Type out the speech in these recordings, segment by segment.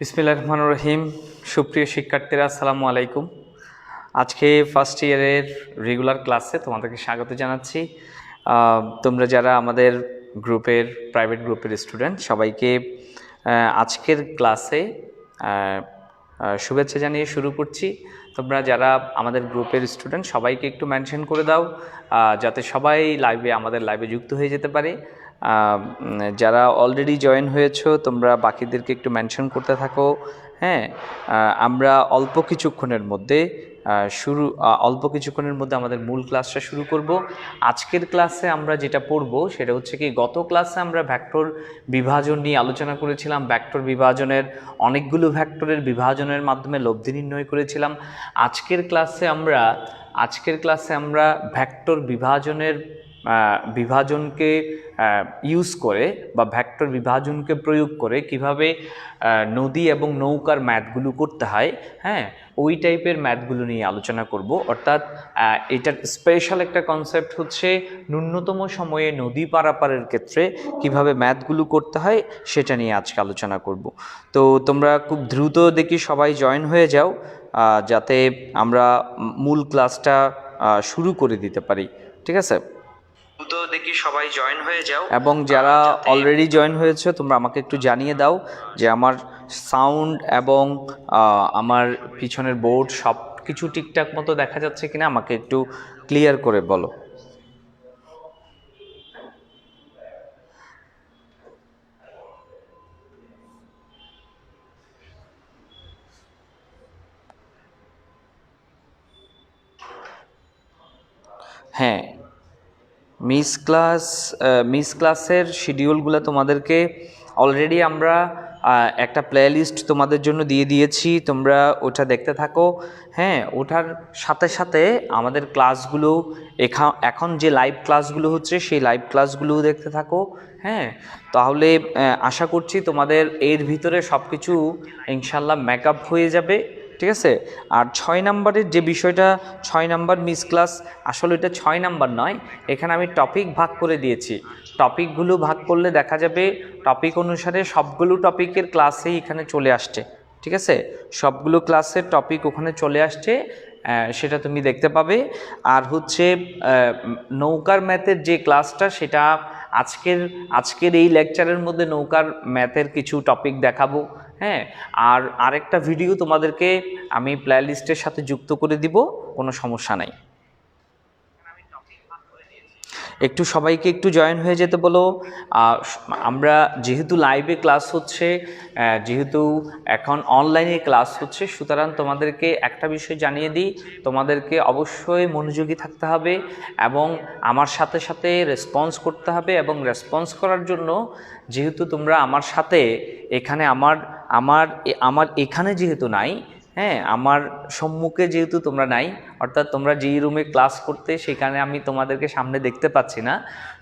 বিসমিল্লাহির রহমানির রহিম। সুপ্রিয় শিক্ষার্থীরা, আসসালামু আলাইকুম। আজকে ফার্স্ট ইয়ারের রেগুলার ক্লাসে তোমাদেরকে স্বাগত জানাচ্ছি। তোমরা যারা আমাদের গ্রুপের প্রাইভেট গ্রুপের স্টুডেন্ট, সবাইকে আজকের ক্লাসে শুভেচ্ছা জানিয়ে শুরু করছি। তোমরা যারা আমাদের গ্রুপের স্টুডেন্ট সবাইকে একটু মেনশন করে দাও, যাতে সবাই আমাদের লাইভে যুক্ত হয়ে যেতে পারে। যারা অলরেডি জয়েন হয়েছো তোমরা বাকিদেরকে একটু মেনশন করতে থাকো। হ্যাঁ, আমরা অল্প কিছুক্ষণের মধ্যে আমাদের মূল ক্লাসটা শুরু করব। আজকের ক্লাসে আমরা যেটা পড়ব সেটা হচ্ছে কি, গত ক্লাসে আমরা ভেক্টর বিভাজন নিয়ে আলোচনা করেছিলাম। ভেক্টর বিভাজনের অনেকগুলো ভেক্টরের বিভাজনের মাধ্যমে লব্ধি নির্ণয় করেছিলাম। আজকের ক্লাসে আমরা ভেক্টর বিভাজনকে ইউজ করে বা ভেক্টর বিভাজনকে প্রয়োগ করে কিভাবে নদী এবং নৌকার ম্যাথগুলো করতে হয়, হ্যাঁ, ওই টাইপের ম্যাথগুলো নিয়ে আলোচনা করব। অর্থাৎ এটার স্পেশাল একটা কনসেপ্ট হচ্ছে ন্যূনতম সময়ে নদী পারাপারের ক্ষেত্রে কিভাবে ম্যাথগুলো করতে হয় সেটা নিয়ে আজকে আলোচনা করব। তো তোমরা খুব দ্রুত দেখি সবাই জয়েন হয়ে যাও, যাতে আমরা মূল ক্লাসটা শুরু করে দিতে পারি। ঠিক আছে, তো দেখি সবাই জয়েন হয়ে যাও, এবং যারা অলরেডি জয়েন হয়েছে তোমরা আমাকে একটু জানিয়ে দাও যে আমার সাউন্ড এবং আমার পিছনের বোর্ড সব কিছু ঠিকঠাক মতো দেখা যাচ্ছে কিনা, আমাকে একটু ক্লিয়ার করে বলো। হ্যাঁ, মিস ক্লাসের শিডিউলগুলো তোমাদেরকে অলরেডি আমরা একটা প্লেলিস্ট তোমাদের জন্য দিয়ে দিয়েছি, তোমরা ওটা দেখতে থাকো। হ্যাঁ, ওঠার সাথে সাথে আমাদের ক্লাসগুলো এখন যে লাইভ ক্লাসগুলো হচ্ছে সেই লাইভ ক্লাসগুলোও দেখতে থাকো। হ্যাঁ, তাহলে আশা করছি তোমাদের এর ভিতরে সব কিছু ইনশাল্লাহ মেকআপ হয়ে যাবে। ঠিক আছে। আর 6 নাম্বারের যে বিষয়টা, 6 নাম্বার মিস ক্লাস, আসলে এটা 6 নাম্বার নয়, এখানে আমি টপিক ভাগ করে দিয়েছি। টপিকগুলো ভাগ করলে দেখা যাবে টপিক অনুসারে সবগুলো টপিকের ক্লাসেই এখানে চলে আসছে। ঠিক আছে, সবগুলো ক্লাসের টপিক ওখানে চলে আসছে, সেটা তুমি দেখতে পাবে। আর হচ্ছে নৌকার ম্যাথের যে ক্লাসটা, সেটা আজকের এই লেকচারের মধ্যে নৌকার ম্যাথের কিছু টপিক দেখাবো। হ্যাঁ, আর আরেকটা ভিডিও তোমাদেরকে আমি প্লেলিস্টের সাথে যুক্ত করে দিব, কোনো সমস্যা নাই। একটু সবাইকে একটু জয়েন হয়ে যেতে বলো। আমরা যেহেতু লাইভে ক্লাস হচ্ছে, যেহেতু এখন অনলাইনে ক্লাস হচ্ছে, সুতরাং তোমাদেরকে একটা বিষয় জানিয়ে দিই, তোমাদেরকে অবশ্যই মনোযোগী থাকতে হবে এবং আমার সাথে সাথে রেসপন্স করতে হবে। এবং রেসপন্স করার জন্য যেহেতু তোমরা আমার সাথে এখানে আমার এখানে যেহেতু নাই, হ্যাঁ, আমার সম্মুখে যেহেতু তোমরা নাই, অর্থাৎ তোমরা যেই রুমে ক্লাস করতে সেখানে আমি তোমাদেরকে সামনে দেখতে পাচ্ছি না,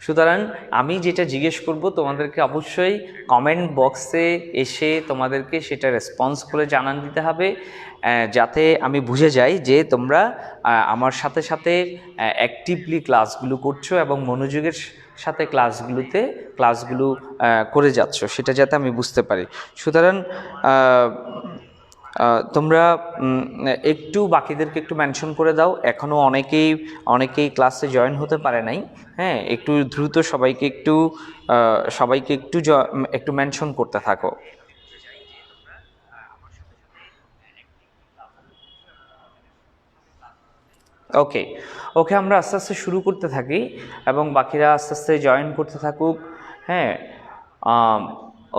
সুতরাং আমি যেটা জিজ্ঞেস করব তোমাদেরকে অবশ্যই কমেন্ট বক্সে এসে তোমাদেরকে সেটা রেসপন্স করে জানান দিতে হবে, যাতে আমি বুঝে যাই যে তোমরা আমার সাথে সাথে অ্যাক্টিভলি ক্লাসগুলো করছো এবং মনোযোগের সাথে ক্লাসগুলো করে যাচ্ছ, সেটা যাতে আমি বুঝতে পারি। সুতরাং তোমরা একটু বাকিদেরকে একটু মেনশন করে দাও, এখনও অনেকেই ক্লাসে জয়েন হতে পারে নাই। হ্যাঁ, একটু দ্রুত সবাইকে একটু মেনশন করতে থাকো। ওকে, আমরা আস্তে আস্তে শুরু করতে থাকি এবং বাকিরা আস্তে আস্তে জয়েন করতে থাকুক। হ্যাঁ,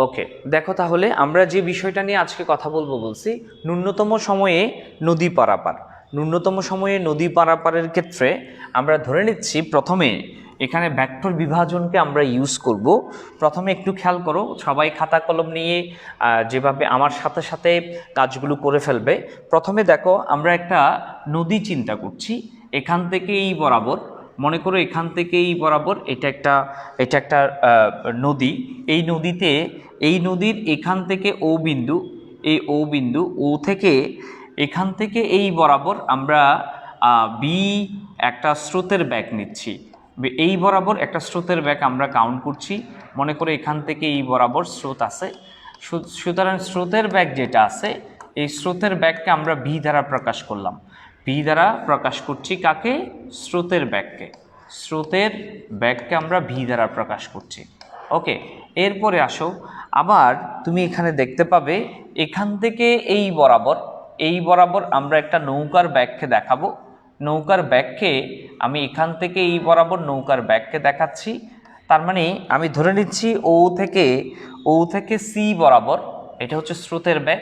ওকে, দেখো তাহলে আমরা যে বিষয়টা নিয়ে আজকে কথা বলছি, ন্যূনতম সময়ে নদী পারাপারের ক্ষেত্রে আমরা ধরে নিচ্ছি প্রথমে এখানে ভেক্টর বিভাজনকে আমরা ইউজ করব। প্রথমে একটু খেয়াল করো, সবাই খাতা কলম নিয়ে যেভাবে আমার সাথে সাথে কাজগুলো করে ফেলবে। প্রথমে দেখো, আমরা একটা নদী চিন্তা করছি, এখান থেকে এই বরাবর, মনে করো এখান থেকে এই বরাবর এটা একটা নদী। এই নদীর এখান থেকে ও থেকে এখান থেকে এই বরাবর আমরা একটা স্রোতের ব্যাগ নিচ্ছি। এই বরাবর একটা স্রোতের ব্যাগ আমরা কাউন্ট করছি, মনে করে এখান থেকে এই বরাবর স্রোত আছে। সুতরাং স্রোতের বেগ যেটা আছে এই স্রোতের বেগকে আমরা ভি দ্বারা প্রকাশ করলাম। ভি দ্বারা প্রকাশ করছি কাকে? স্রোতের বেগকে। স্রোতের বেগকে আমরা ভি দ্বারা প্রকাশ করছি। ওকে, এরপরে আসো, আবার তুমি এখানে দেখতে পাবে এখান থেকে এই বরাবর আমরা একটা নৌকার বেগকে দেখাবো। নৌকার বেগকে আমি এখান থেকে এই বরাবর নৌকার বেগকে দেখাচ্ছি। তার মানে আমি ধরে নিচ্ছি ও থেকে সি বরাবর এটা হচ্ছে স্রোতের বেগ,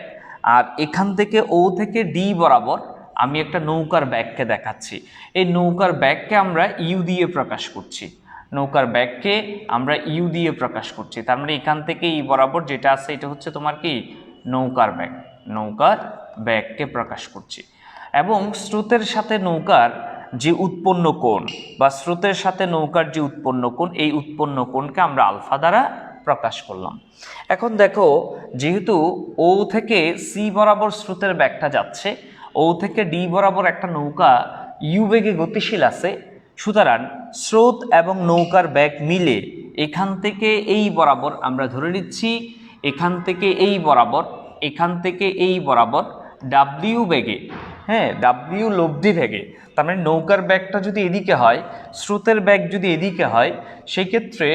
আর এখান থেকে ও থেকে ডি বরাবর আমি একটা নৌকার বেগকে দেখাচ্ছি। এই নৌকার বেগকে আমরা ইউ দিয়ে প্রকাশ করছি। নৌকার বেগকে আমরা ইউ দিয়ে প্রকাশ করছি। তার মানে এখান থেকে এই বরাবর যেটা আছে এটা হচ্ছে তোমার কি? নৌকার বেগকে প্রকাশ করছি। এবং স্রোতের সাথে নৌকার যে উৎপন্ন কোণ বা স্রোতের সাথে নৌকার যে উৎপন্ন কোণ, এই উৎপন্ন কোণকে আমরা আলফা দ্বারা প্রকাশ করলাম। এখন দেখো, যেহেতু ও থেকে সি বরাবর স্রোতের বেগটা যাচ্ছে, ও থেকে ডি বরাবর একটা নৌকা ইউ বেগে গতিশীল আছে, সুতরাং স্রোত এবং নৌকার বেগ মিলে এখান থেকে এই বরাবর আমরা ধরে নিচ্ছি, এখান থেকে এই বরাবর ডাব্লিউ বেগে, হ্যাঁ ডাব্লিউ লব্ধি বেগে, তার মানে নৌকার বেগটা যদি এদিকে হয়, স্রোতের বেগ যদি এদিকে হয়, সেই ক্ষেত্রে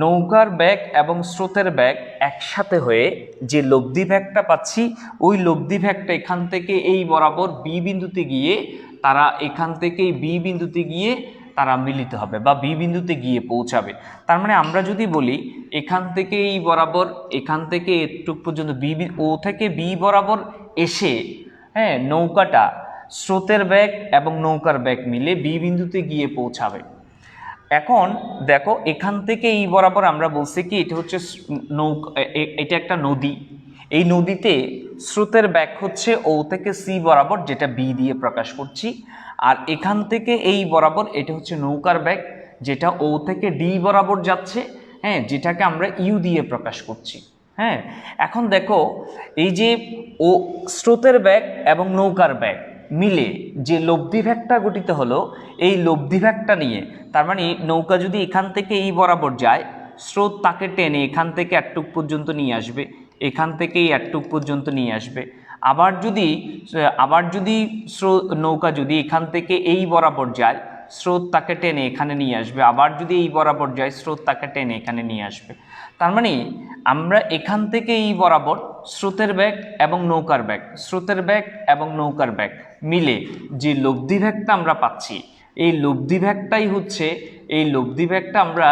নৌকার বেগ এবং স্রোতের বেগ একসাথে হয়ে যে লব্ধি বেগটা পাচ্ছি, ওই লব্ধি বেগটা এখান থেকে এই বরাবর বি বিন্দুতে গিয়ে তারা মিলিত হবে বা বি বিন্দুতে গিয়ে পৌঁছাবে। তার মানে আমরা যদি বলি এখান থেকে এই বরাবর, এখান থেকে এটুক পর্যন্ত ও থেকে বি বরাবর এসে, হ্যাঁ নৌকাটা স্রোতের বেগ এবং নৌকার বেগ মিলে বি বিন্দুতে গিয়ে পৌঁছাবে। এখন দেখো, এখান থেকে এই বরাবর আমরা বলছি কি এটা হচ্ছে এটা একটা নদী। এই নদীতে স্রোতের বেগ হচ্ছে ও থেকে সি বরাবর, যেটা বি দিয়ে প্রকাশ করছি, আর এখান থেকে এই বরাবর এটা হচ্ছে নৌকার বেগ, যেটা ও থেকে ডি বরাবর যাচ্ছে, হ্যাঁ যেটাকে আমরা ইউ দিয়ে প্রকাশ করছি। হ্যাঁ, এখন দেখো, এই যে ও স্রোতের বেগ এবং নৌকার বেগ মিলে যে লব্ধি বেগটা গঠিত হলো, এই লব্ধি বেগটা নিয়ে, তার মানে নৌকা যদি এখান থেকে এই বরাবর যায়, স্রোত তাকে টেনে এখান থেকে একটুক পর্যন্ত নিয়ে আসবে, এখান থেকে এই একটুক পর্যন্ত নিয়ে আসবে। আবার যদি নৌকা যদি এখান থেকে এই বরাবর যায়, স্রোত তাকে টেনে এখানে নিয়ে আসবে। আবার যদি এই বরাবর যায়, স্রোত তাকে টেনে এখানে নিয়ে আসবে। তার মানে আমরা এখান থেকে এই বরাবর স্রোতের বেগ এবং নৌকার বেগ মিলে যে লব্ধি বেগটা আমরা পাচ্ছি, এই লব্ধি বেগটা আমরা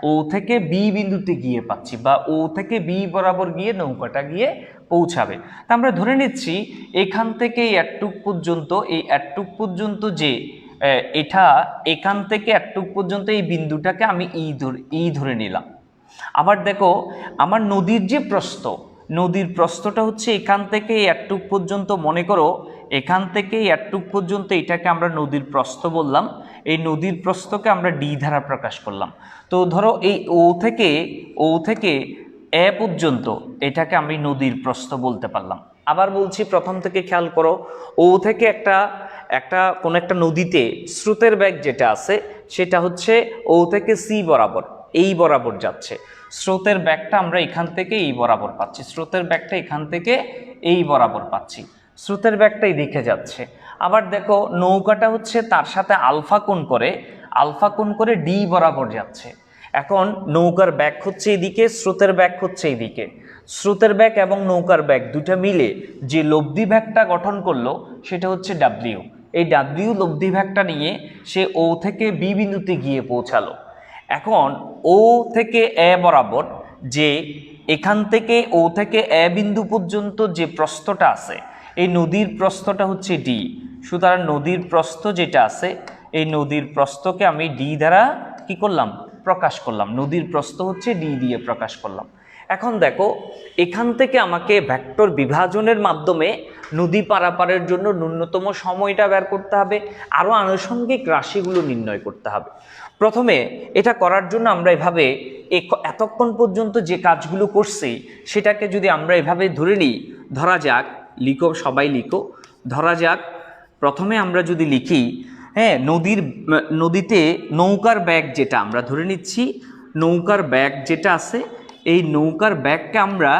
ও থেকে বি বিন্দুতে গিয়ে পাচ্ছি, বা ও থেকে বি বরাবর গিয়ে নৌকাটা গিয়ে পৌঁছাবে। তা আমরা ধরে নিচ্ছি এখান থেকে এই একটুক পর্যন্ত যে এটা এখান থেকে একটুক পর্যন্ত এই বিন্দুটাকে আমি ই ধরে নিলাম। আবার দেখো, আমার নদীর প্রস্থটা হচ্ছে এখান থেকে একটুক পর্যন্ত, মনে করো এখান থেকে একটুক পর্যন্ত এটাকে আমরা নদীর প্রস্থ বললাম। এই নদীর প্রস্থকে আমরা ডি দ্বারা প্রকাশ করলাম। তো ধরো এই ও থেকে এ পর্যন্ত এটাকে আমি নদীর প্রস্থ বলতে পারলাম। আবার বলছি, প্রথম থেকে খেয়াল করো, ও থেকে কোন একটা নদীতে স্রোতের বেগ যেটা আছে সেটা হচ্ছে ও থেকে সি বরাবর এই বরাবর যাচ্ছে। স্রোতের বেগটা আমরা এখান থেকে এই বরাবর পাচ্ছি, স্রোতের বেগটা এখান থেকে এই বরাবর পাচ্ছি, স্রোতের বেগটা এদিকে যাচ্ছে। আবার দেখো, নৌকাটা হচ্ছে তার সাথে আলফা কোণ করে ডি বরাবর যাচ্ছে। এখন নৌকার বেগ হচ্ছে এদিকে, স্রোতের বেগ হচ্ছে এইদিকে। স্রোতের বেগ এবং নৌকার বেগ দুটা মিলে যে লব্ধি বেগটা গঠন করলো সেটা হচ্ছে ডাব্লিউ। এই ডাব্লিউ লব্ধি বেগটা নিয়ে সে ও থেকে বি বিন্দুতে গিয়ে পৌঁছালো। এখন ও থেকে এ বরাবর যে এখান থেকে ও থেকে এ বিন্দু পর্যন্ত যে প্রস্থটা আছে, এই নদীর প্রস্থটা হচ্ছে ডি। সুতরাং নদীর প্রস্থ যেটা আছে, এই নদীর প্রস্থকে আমি ডি দ্বারা কি করলাম? প্রকাশ করলাম। নদীর প্রস্থ হচ্ছে ডি দিয়ে প্রকাশ করলাম। এখন দেখো, এখান থেকে আমাকে ভেক্টর বিভাজনের মাধ্যমে নদী পারাপারের জন্য ন্যূনতম সময়টা বের করতে হবে, আরও আনুষঙ্গিক রাশিগুলো নির্ণয় করতে হবে। প্রথমে এটা করার জন্য আমরা এভাবে এতক্ষণ পর্যন্ত যে কাজগুলো করছি সেটাকে যদি আমরা এভাবে ধরে নিই, ধরা যাক, সবাই লিখো, ধরা যাক প্রথমে আমরা যদি লিখি, হ্যাঁ নদীতে নৌকার বেগ যেটা আমরা ধরে নিচ্ছি, নৌকার বেগ যেটা আছে, এই নৌকার বেগকে আমরা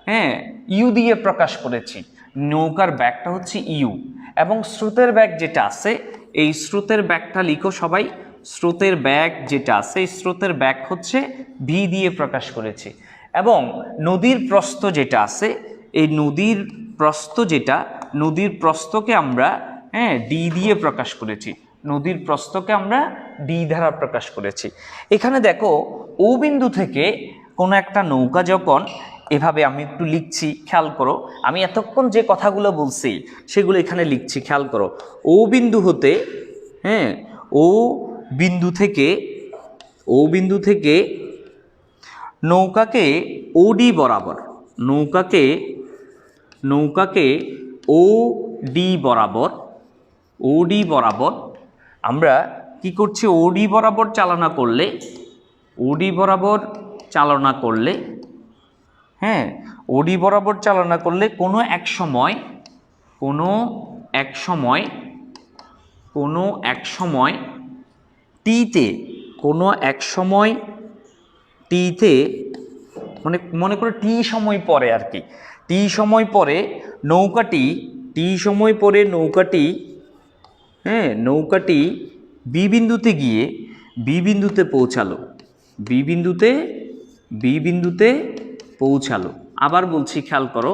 হ্যাঁ ইউ দিয়ে প্রকাশ করেছি, নৌকার ব্যাগটা হচ্ছে ইউ, এবং স্রোতের ব্যাগ যেটা আছে এই স্রোতের ব্যাগটা লিখো সবাই, স্রোতের ব্যাগ যেটা আছে এই স্রোতের ব্যাগ হচ্ছে ভি দিয়ে প্রকাশ করেছি, এবং নদীর প্রস্থ যেটা আছে এই নদীর প্রস্থ যেটা, নদীর প্রস্থকে আমরা ডি দিয়ে প্রকাশ করেছি, নদীর প্রস্থকে আমরা ডি দ্বারা প্রকাশ করেছি। এখানে দেখো ও বিন্দু থেকে কোনো একটা নৌকা যখন এভাবে আমি একটু লিখছি, খেয়াল করো আমি এতক্ষণ যে কথাগুলো বলছি সেগুলো এখানে লিখছি, খেয়াল করো ও বিন্দু হতে ও বিন্দু থেকে নৌকাকে ওডি বরাবর, নৌকাকে ওডি বরাবর আমরা কি করছি, ওডি বরাবর চালনা করলে কোনো এক সময় টিতে মনে করে টি সময় পরে আর কি, টি সময় পরে নৌকাটি বি বিন্দুতে পৌঁছালো। আবার বলছি, খেয়াল করো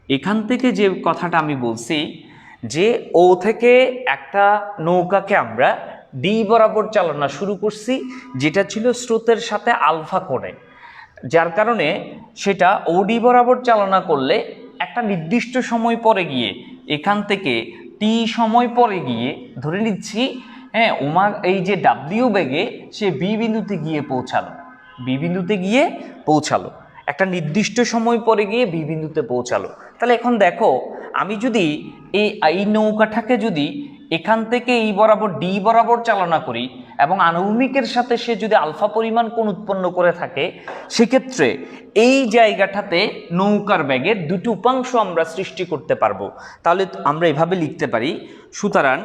এখান থেকে যে কথাটা আমি বলছি যে ও থেকে একটা নৌকাকে আমরা ডি বরাবর চালনা শুরু করছি, যেটা ছিল স্রোতের সাথে আলফা কোণে, যার কারণে সেটা ওডি বরাবর চালনা করলে একটা নির্দিষ্ট সময় পরে গিয়ে এখান থেকে টি সময় পরে গিয়ে ধরে নিচ্ছি এই যে ডাব্লিউ বেগে সে বি বিন্দুতে গিয়ে পৌঁছালো, একটা নির্দিষ্ট সময় পরে গিয়ে বি বিন্দুতে পৌঁছালো। তাহলে এখন দেখো আমি যদি এই নৌকাটাকে যদি এখান থেকে এই বরাবর ডি বরাবর চালনা করি এবং আনুভূমিকের সাথে সে যদি আলফা পরিমাণ কোণ উৎপন্ন করে থাকে, সেক্ষেত্রে এই জায়গাটাতে নৌকার ব্যাগের দুটি উপাংশ আমরা সৃষ্টি করতে পারবো। তাহলে আমরা এভাবে লিখতে পারি, সুতরাং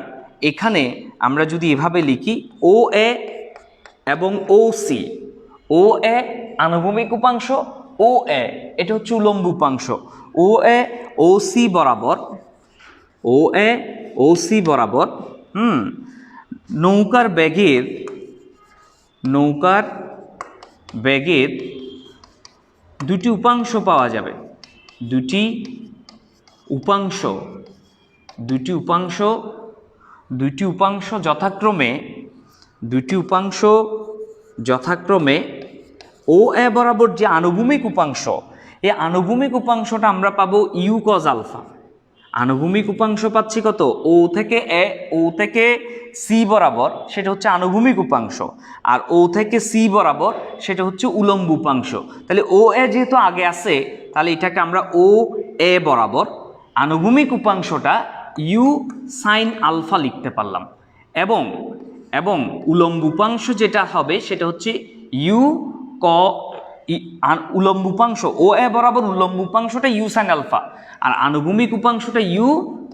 এখানে আমরা যদি এভাবে লিখি ও এ এবং ও সি, ও এ আনুভূমিক উপাংশ, ও এ এটা হচ্ছে উলম্ব উপাংশ, ও এ ও সি বরাবর নৌকার ব্যাগের দুটি উপাংশ পাওয়া যাবে, দুটি উপাংশ যথাক্রমে ও এ বরাবর যে আনুভূমিক উপাংশ, এই আনুভূমিক উপাংশটা আমরা পাবো ইউ কজ আলফা। আনুভূমিক উপাংশ পাচ্ছি কত, ও থেকে সি বরাবর, সেটা হচ্ছে আনুভূমিক উপাংশ, আর ও থেকে সি বরাবর সেটা হচ্ছে উলম্ব উপাংশ। তাহলে ও এ যেহেতু আগে আছে, তাহলে এটাকে আমরা ও এ বরাবর আনুভূমিক উপাংশটা ইউ সাইন আলফা লিখতে পারলাম, এবং উলম্ব উপাংশ যেটা হবে সেটা হচ্ছে ইউ উলম্ব উপাংশ ও এ বরাবর উলম্ব উপাংশটা ইউ সাইন আলফা, আর আনুভূমিক উপাংশটা ইউ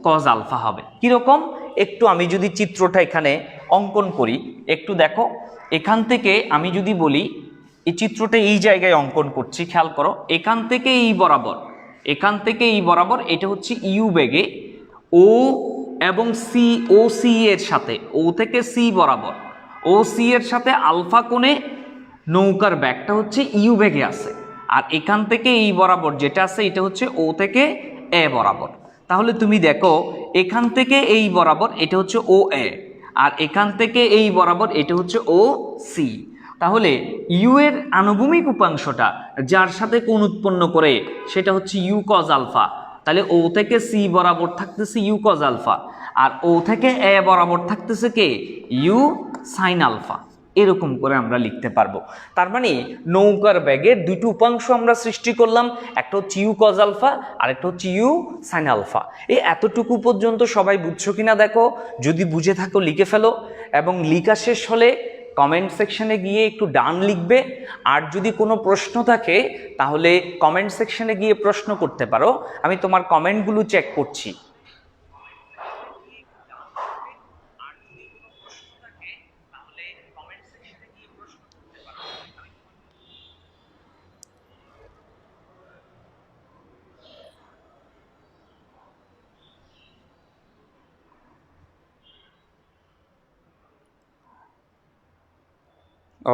কজ আলফা হবে। কিরকম, একটু আমি যদি চিত্রটা এখানে অঙ্কন করি, একটু দেখো এখান থেকে আমি যদি বলি এই চিত্রটা এই জায়গায় অঙ্কন করছি, খেয়াল করো এখান থেকে এই বরাবর এটা হচ্ছে ইউ বেগে ও এবং সি এর সাথে, ও থেকে সি বরাবর ও সি এর সাথে আলফা কোণে নৌকার ব্যাগটা হচ্ছে ইউ বেগে আছে, আর এখান থেকে এই বরাবর যেটা আছে এটা হচ্ছে ও থেকে এ বরাবর। তাহলে তুমি দেখো এখান থেকে এই বরাবর এটা হচ্ছে ও এ, আর এখান থেকে এই বরাবর এটা হচ্ছে ও সি। তাহলে ইউ এর আনুভূমিক উপাংশটা যার সাথে কোণ উৎপন্ন করে সেটা হচ্ছে ইউ কজ আলফা, তাহলে ও থেকে সি বরাবর থাকতেছে ইউ কজ আলফা, আর ও থেকে এ বরাবর থাকতেছে কে, ইউ সাইন আলফা। এরকম করে আমরা লিখতে পারবো। তার মানে নৌকার ব্যাগের দুটো উপাংশ আমরা সৃষ্টি করলাম, একটা হচ্ছে ইউ কজ আলফা আর একটা হচ্ছে ইউ সাইন আলফা। এই এতটুকু পর্যন্ত সবাই বুঝছো কিনা দেখো, যদি বুঝে থাকো লিখে ফেলো, এবং লিখা শেষ হলে কমেন্ট সেকশনে গিয়ে একটু ডান লিখবে, আর যদি কোনো প্রশ্ন থাকে তাহলে কমেন্ট সেকশনে গিয়ে প্রশ্ন করতে পারো, আমি তোমার কমেন্টগুলো চেক করছি।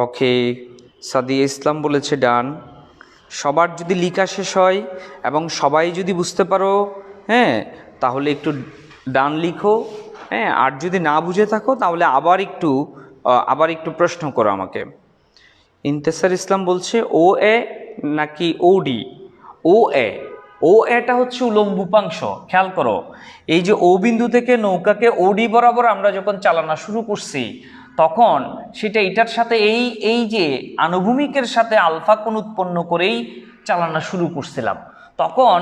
ওকে, সাদিয়া ইসলাম বলেছে ডান। সবার যদি লেখা শেষ হয় এবং সবাই যদি বুঝতে পারো, হ্যাঁ, তাহলে একটু ডান লিখো, হ্যাঁ। আর যদি না বুঝে থাকো তাহলে আবার একটু প্রশ্ন করো আমাকে। ইন্তেসার ইসলাম বলছে ও এ নাকি ওডি? ও এ, ও এটা হচ্ছে উলম্ব উপাংশ। খেয়াল করো, এই যে ও বিন্দু থেকে নৌকাকে ওডি বরাবর আমরা যখন চালানো শুরু করছি, তখন সেটা এটার সাথে এই যে আনুভূমিকের সাথে আলফা কোণ উৎপন্ন করেই চালানো শুরু করছিলাম। তখন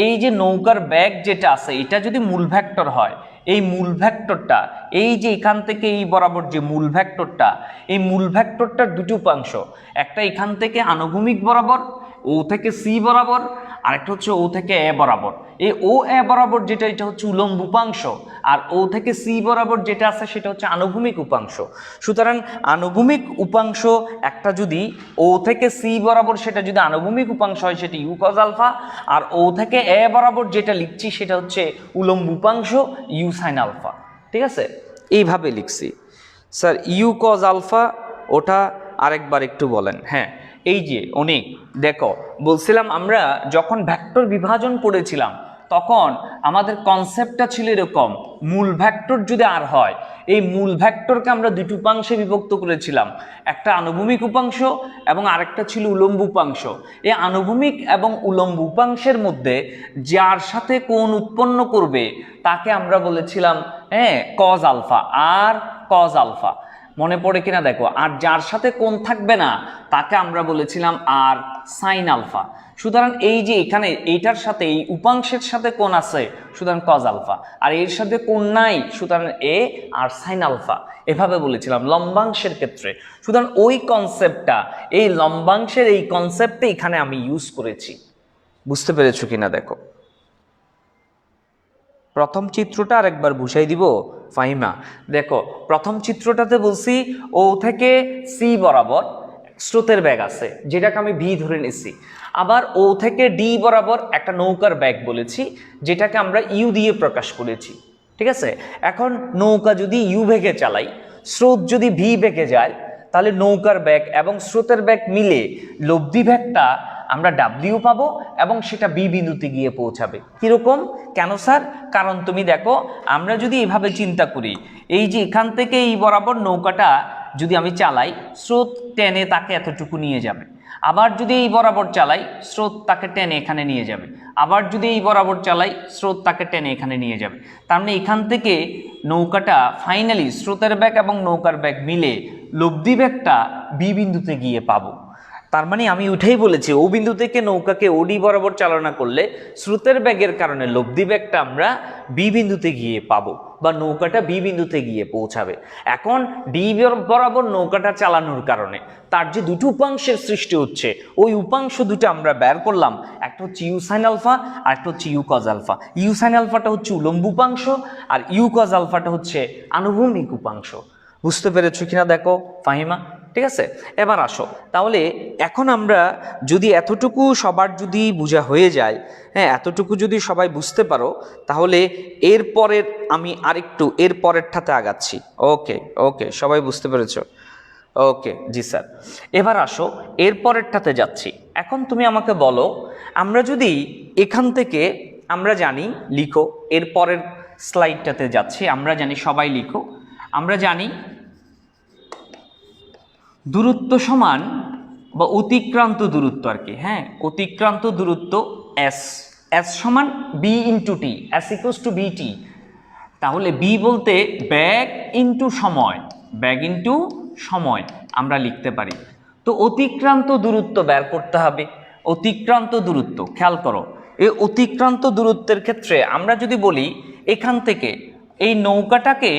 এই যে নৌকার ব্যাগ যেটা আছে, এটা যদি মূল ভেক্টর হয়, এই মূল ভেক্টরটা, এই যে এখান থেকে এই বরাবর যে মূল ভেক্টরটা, এই মূল ভেক্টরটার দুটো উপাংশ, একটা এখান থেকে আনুভূমিক বরাবর ও থেকে সি বরাবর, আরেকটা হচ্ছে ও থেকে এ বরাবর। এই ও এ বরাবর যেটা, এটা হচ্ছে উলম্ব উপাংশ, আর ও থেকে সি বরাবর যেটা আছে সেটা হচ্ছে আনুভূমিক উপাংশ। সুতরাং আনুভূমিক উপাংশ একটা যদি ও থেকে সি বরাবর, সেটা যদি আনুভূমিক উপাংশ হয় সেটা ইউ কজ আলফা, আর ও থেকে এ বরাবর যেটা লিখছি সেটা হচ্ছে উলম্ব উপাংশ ইউ সাইন আলফা। ঠিক আছে, এইভাবে লিখছি। স্যার ইউ কজ আলফা ওটা আরেকবার একটু বলেন। হ্যাঁ, এই যে অনেক দেখো, বলছিলাম আমরা যখন ভেক্টর বিভাজন পড়েছিলাম তখন আমাদের কনসেপ্টটা ছিল এরকম, মূল ভেক্টর যদি আর হয়, এই মূল ভেক্টরকে আমরা দুটো উপাংশে বিভক্ত করেছিলাম, একটা আনুভূমিক উপাংশ এবং আরেকটা ছিল উলম্ব উপাংশ। এই আনুভূমিক এবং উলম্ব উপাংশের মধ্যে যার সাথে কোণ উৎপন্ন করবে তাকে আমরা বলেছিলাম কজ আলফা আর কজ আলফা। মনে পড়ে কিনা দেখো। আর যার সাথে কোণ থাকবে না তাকে আমরা বলেছিলাম আর সাইন আলফা। সুতরাং এই যে এখানে এইটার সাথে এই উপাংশের সাথে কোণ আছে, সুতরাং কজ আলফা, আর এর সাথে কোণ নাই, সুতরাং এ আর সাইন আলফা। এভাবে বলেছিলাম লম্বাংশের ক্ষেত্রে। সুতরাং ওই কনসেপ্টটা, এই লম্বাংশের এই কনসেপ্টে এখানে আমি ইউজ করেছি। বুঝতে পেরেছো কিনা দেখো। প্রথম চিত্রটা আরেকবার বুঝাই দিব ফাহিমা। দেখো, প্রথম চিত্রটাতে বলছি ও থেকে সি বরাবর স্রোতের ব্যাগ আছে, যেটাকে আমি ভি ধরে নিছি। আবার ও থেকে ডি বরাবর একটা নৌকার ব্যাগ বলেছি, যেটাকে আমরা ইউ দিয়ে প্রকাশ করেছি। ঠিক আছে, এখন নৌকা যদি ইউ বেগে চালাই, স্রোত যদি ভি বেগে যায়, তাহলে নৌকার ব্যাগ এবং স্রোতের ব্যাগ মিলে লব্ধি ব্যাগটা আমরা ডাব্লিউ পাবো এবং সেটা বি বিন্দুতে গিয়ে পৌঁছাবে। কিরকম? কেন স্যার? কারণ তুমি দেখো, আমরা যদি এভাবে চিন্তা করি, এই যে এখান থেকে এই বরাবর নৌকাটা যদি আমি চালাই, স্রোত টেনে তাকে এতটুকু নিয়ে যাবে। আবার যদি এই বরাবর চালাই, স্রোত তাকে টেনে এখানে নিয়ে যাবে। আবার যদি এই বরাবর চালাই, স্রোত তাকে টেনে এখানে নিয়ে যাবে। তার মানে এখান থেকে নৌকাটা ফাইনালি স্রোতের ব্যাগ এবং নৌকার ব্যাগ মিলে লব্ধি ব্যাগটা বি বিন্দুতে গিয়ে পাবো। তার মানে আমি উঠেই বলেছি, ও বিন্দু থেকে নৌকাকে ওডি বরাবর চালনা করলে স্রোতের ব্যাগের কারণে লব্ধি ব্যাগটা আমরা বি বিন্দুতে গিয়ে পাবো, বা নৌকাটা বি বিন্দুতে গিয়ে পৌঁছাবে। এখন ডি বরাবর নৌকাটা চালানোর কারণে তার যে দুটো উপাংশের সৃষ্টি হচ্ছে, ওই উপাংশ দুটো আমরা বের করলাম। একটা হচ্ছে ইউ সাইন আলফা আর একটা হচ্ছে U cos alpha. U sine আলফাটা হচ্ছে উলম্ব উপাংশ আর ইউ কজ আলফাটা হচ্ছে আনুভূমিক উপাংশ। বুঝতে পেরেছো কিনা দেখো ফাহিমা? ঠিক আছে, এবার আসো তাহলে। এখন আমরা যদি এতটুকু সবার যদি বোঝা হয়ে যায়, হ্যাঁ, এতটুকু যদি সবাই বুঝতে পারো, তাহলে এরপরের আমি আরেকটু এর পরেরটাতে আগাচ্ছি। ওকে ওকে, সবাই বুঝতে পেরেছো? ওকে জি স্যার। এবার আসো এর পরেরটাতে যাচ্ছি। এখন তুমি আমাকে বলো, আমরা যদি এখান থেকে, আমরা জানি, লিখো, এর পরের স্লাইডটাতে যাচ্ছি। আমরা জানি, সবাই লিখো, আমরা জানি দূরত্ব সমান বা অতিক্রান্ত দূরত্ব আর কি, হ্যাঁ, অতিক্রান্ত দূরত্ব এস, এস সমান V into T, S equals to VT. তাহলে বি বলতে ব্যাগ ইন্টু সময়, ব্যাগ ইন্টু সময় আমরা লিখতে পারি। তো অতিক্রান্ত দূরত্ব বের করতে হবে। অতিক্রান্ত দূরত্ব খেয়াল করো, এই অতিক্রান্ত দূরত্বের ক্ষেত্রে আমরা যদি বলি, এখান থেকে এই নৌকাটাকে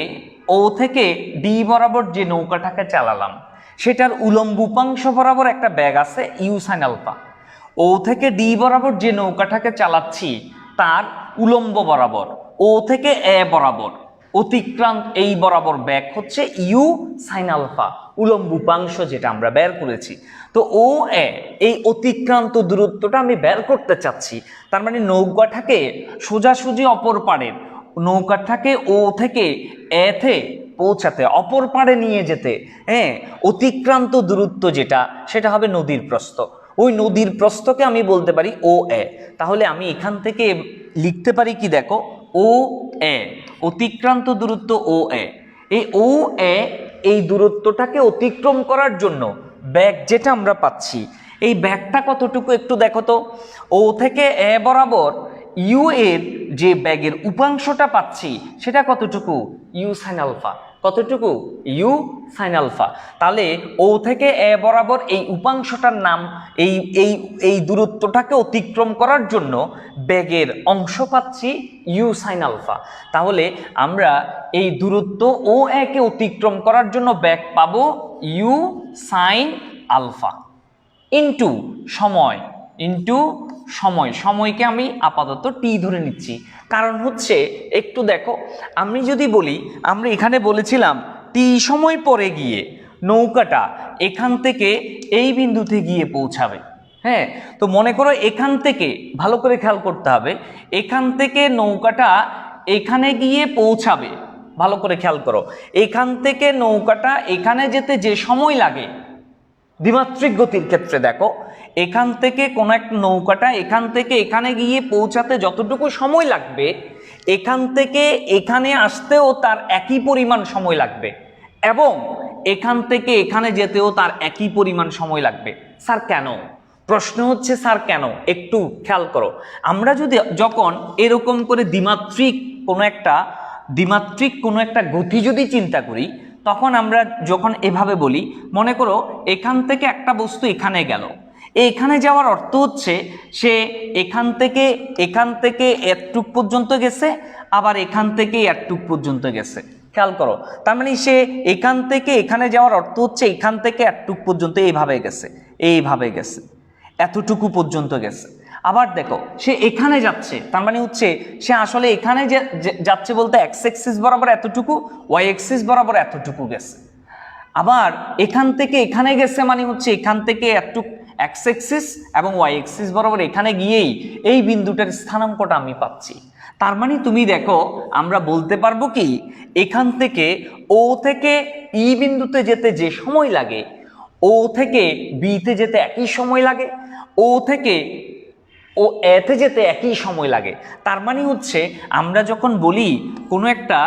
ও থেকে ডি বরাবর যে নৌকাটাকে চালালাম, সেটার উলম্ব উপাংশ বরাবর একটা ব্যাগ আছে ইউ সাইন আলফা। ও থেকে ডি বরাবর যে নৌকাটাকে চালাচ্ছি তার উলম্ব বরাবর ও থেকে এ বরাবর অতিক্রান্ত এই বরাবর ব্যাগ হচ্ছে ইউ সাইন আলফা, উলম্ব উপাংশ যেটা আমরা বের করেছি। তো ও এ এই অতিক্রান্ত দূরত্বটা আমি বের করতে চাচ্ছি। তার মানে নৌকাটাকে সোজাসুজি অপর পারের নৌকাটাকে ও থেকে পৌঁছাতে, অপর পাড়ে নিয়ে যেতে, হ্যাঁ, অতিক্রান্ত দূরত্ব যেটা, সেটা হবে নদীর প্রস্থ। ওই নদীর প্রস্থকে আমি বলতে পারি ও এ। তাহলে আমি এখান থেকে লিখতে পারি কি, দেখো, ও এ, অতিক্রান্ত দূরত্ব ও এ। এই ও এ, এই দূরত্বটাকে অতিক্রম করার জন্য ব্যাগ যেটা আমরা পাচ্ছি, এই ব্যাগটা কতটুকু একটু দেখো তো। ও থেকে এ বরাবর ইউ এর যে ব্যাগের উপাংশটা পাচ্ছি সেটা কতটুকু, ইউ সাইন আলফা। কতটুকু, ইউ সাইন আলফা। তাহলে ও থেকে এ বরাবর এই উপাংশটার নাম, এই এই এই দূরত্বটাকে অতিক্রম করার জন্য ব্যাগের অংশ পাচ্ছি ইউ সাইন আলফা। তাহলে আমরা এই দূরত্ব ও একে অতিক্রম করার জন্য ব্যাগ পাবো ইউ সাইন আলফা ইন্টু সময়, ইন্টু সময়। সময়কে আমি আপাতত টি ধরে নিচ্ছি, কারণ হচ্ছে একটু দেখো, আমি যদি বলি, আমরা এখানে বলেছিলাম টি সময় পরে গিয়ে নৌকাটা এখান থেকে এই বিন্দুতে গিয়ে পৌঁছাবে। হ্যাঁ, তো মনে করো এখান থেকে, ভালো করে খেয়াল করতে হবে, এখান থেকে নৌকাটা এখানে গিয়ে পৌঁছাবে। ভালো করে খেয়াল করো, এখান থেকে নৌকাটা এখানে যেতে যে সময় লাগে দ্বিমাত্রিক গতির ক্ষেত্রে, দেখো এখান থেকে কোন একটা নৌকাটা এখান থেকে এখানে গিয়ে পৌঁছাতে যতটুকু সময় লাগবে, এখান থেকে এখানে আসতেও তার একই পরিমাণ সময় লাগবে, এবং এখান থেকে এখানে যেতেও তার একই পরিমাণ সময় লাগবে। স্যার কেন? প্রশ্ন হচ্ছে স্যার কেন, একটু খেয়াল করো। আমরা যদি যখন এরকম করে দ্বিমাত্রিক কোনো একটা গতি যদি চিন্তা করি, তখন আমরা যখন এভাবে বলি, মনে করো এখান থেকে একটা বস্তু এখানে গেল, এখানে যাওয়ার অর্থ হচ্ছে সে এখান থেকে এতটুক পর্যন্ত গেছে, আবার এখান থেকে এতটুক পর্যন্ত গেছে। খেয়াল করো, তার মানে সে এখান থেকে এখানে যাওয়ার অর্থ হচ্ছে এখান থেকে এতটুক পর্যন্ত এইভাবে গেছে, এতটুকু পর্যন্ত গেছে। আবার দেখো সে এখানে যাচ্ছে, তার মানে হচ্ছে সে আসলে এখানে যাচ্ছে বলতে এক্স এক্সিস বরাবর এতটুকু, ওয়াই এক্সিস বরাবর এতটুকু গেছে। আবার এখান থেকে এখানে গেছে মানে হচ্ছে এখান থেকে এতটুকু এক্স এক্সিস এবং ওয়াই এক্সিস বরাবর এখানে গিয়েই এই বিন্দুটার স্থানাঙ্কটা আমি পাচ্ছি। তার মানে তুমি দেখো, আমরা বলতে পারবো কি, এখান থেকে ও থেকে ই বিন্দুতে যেতে যে সময় লাগে, ও থেকে বিতে যেতে একই সময় লাগে, ও থেকে ও এতে যেতে একই সময় লাগে। তার মানে হচ্ছে আমরা যখন বলি কোনো একটা,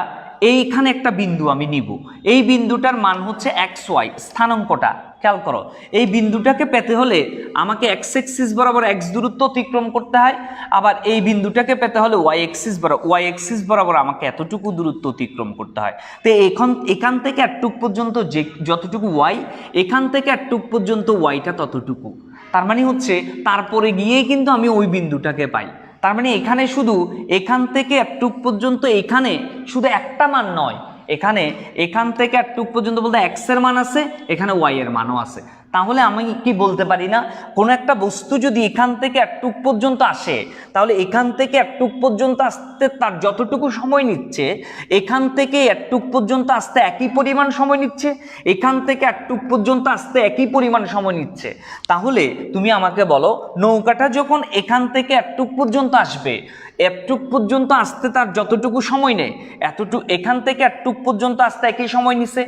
এইখানে একটা বিন্দু আমি নিব, এই বিন্দুটার মান হচ্ছে এক্স ওয়াই, স্থানাঙ্কটা খেয়াল করো, এই বিন্দুটাকে পেতে হলে আমাকে এক্স এক্সিস বরাবর এক্স দূরত্ব অতিক্রম করতে হয়, আবার এই বিন্দুটাকে পেতে হলে ওয়াই এক্সিস বরাবর আমাকে এতটুকু দূরত্ব অতিক্রম করতে হয়। তো এখান থেকে এতটুক পর্যন্ত যে যতটুকু ওয়াই, এখান থেকে এতটুক পর্যন্ত ওয়াইটা ততটুকু। তার মানে হচ্ছে তারপরে গিয়েই কিন্তু আমি ওই বিন্দুটাকে পাই। তার মানে এখানে শুধু এখান থেকে এতটুক পর্যন্ত, এখানে শুধু একটা মান নয়, এখান থেকে এতটুক পর্যন্ত বলতে এক্স এর মান আছে, এখানে ওয়াই এর মানও আছে। তাহলে আমি কি বলতে পারি না, কোন একটা বস্তু যদি এখান থেকে এতটুক পর্যন্ত আসে, তাহলে এখান থেকে এতটুক পর্যন্ত আসতে তার যতটুকু সময় নিচ্ছে, এখান থেকে এতটুক পর্যন্ত আসতে একই পরিমাণ সময় নিচ্ছে, এখান থেকে এতটুক পর্যন্ত আসতে একই পরিমাণ সময় নিচ্ছে। তাহলে তুমি আমাকে বলো, নৌকাটা যখন এখান থেকে এতটুক পর্যন্ত আসবে, এতটুক পর্যন্ত আসতে তার যতটুকু সময় নেয়, এখান থেকে এতটুক পর্যন্ত আসতে একই সময় নিছে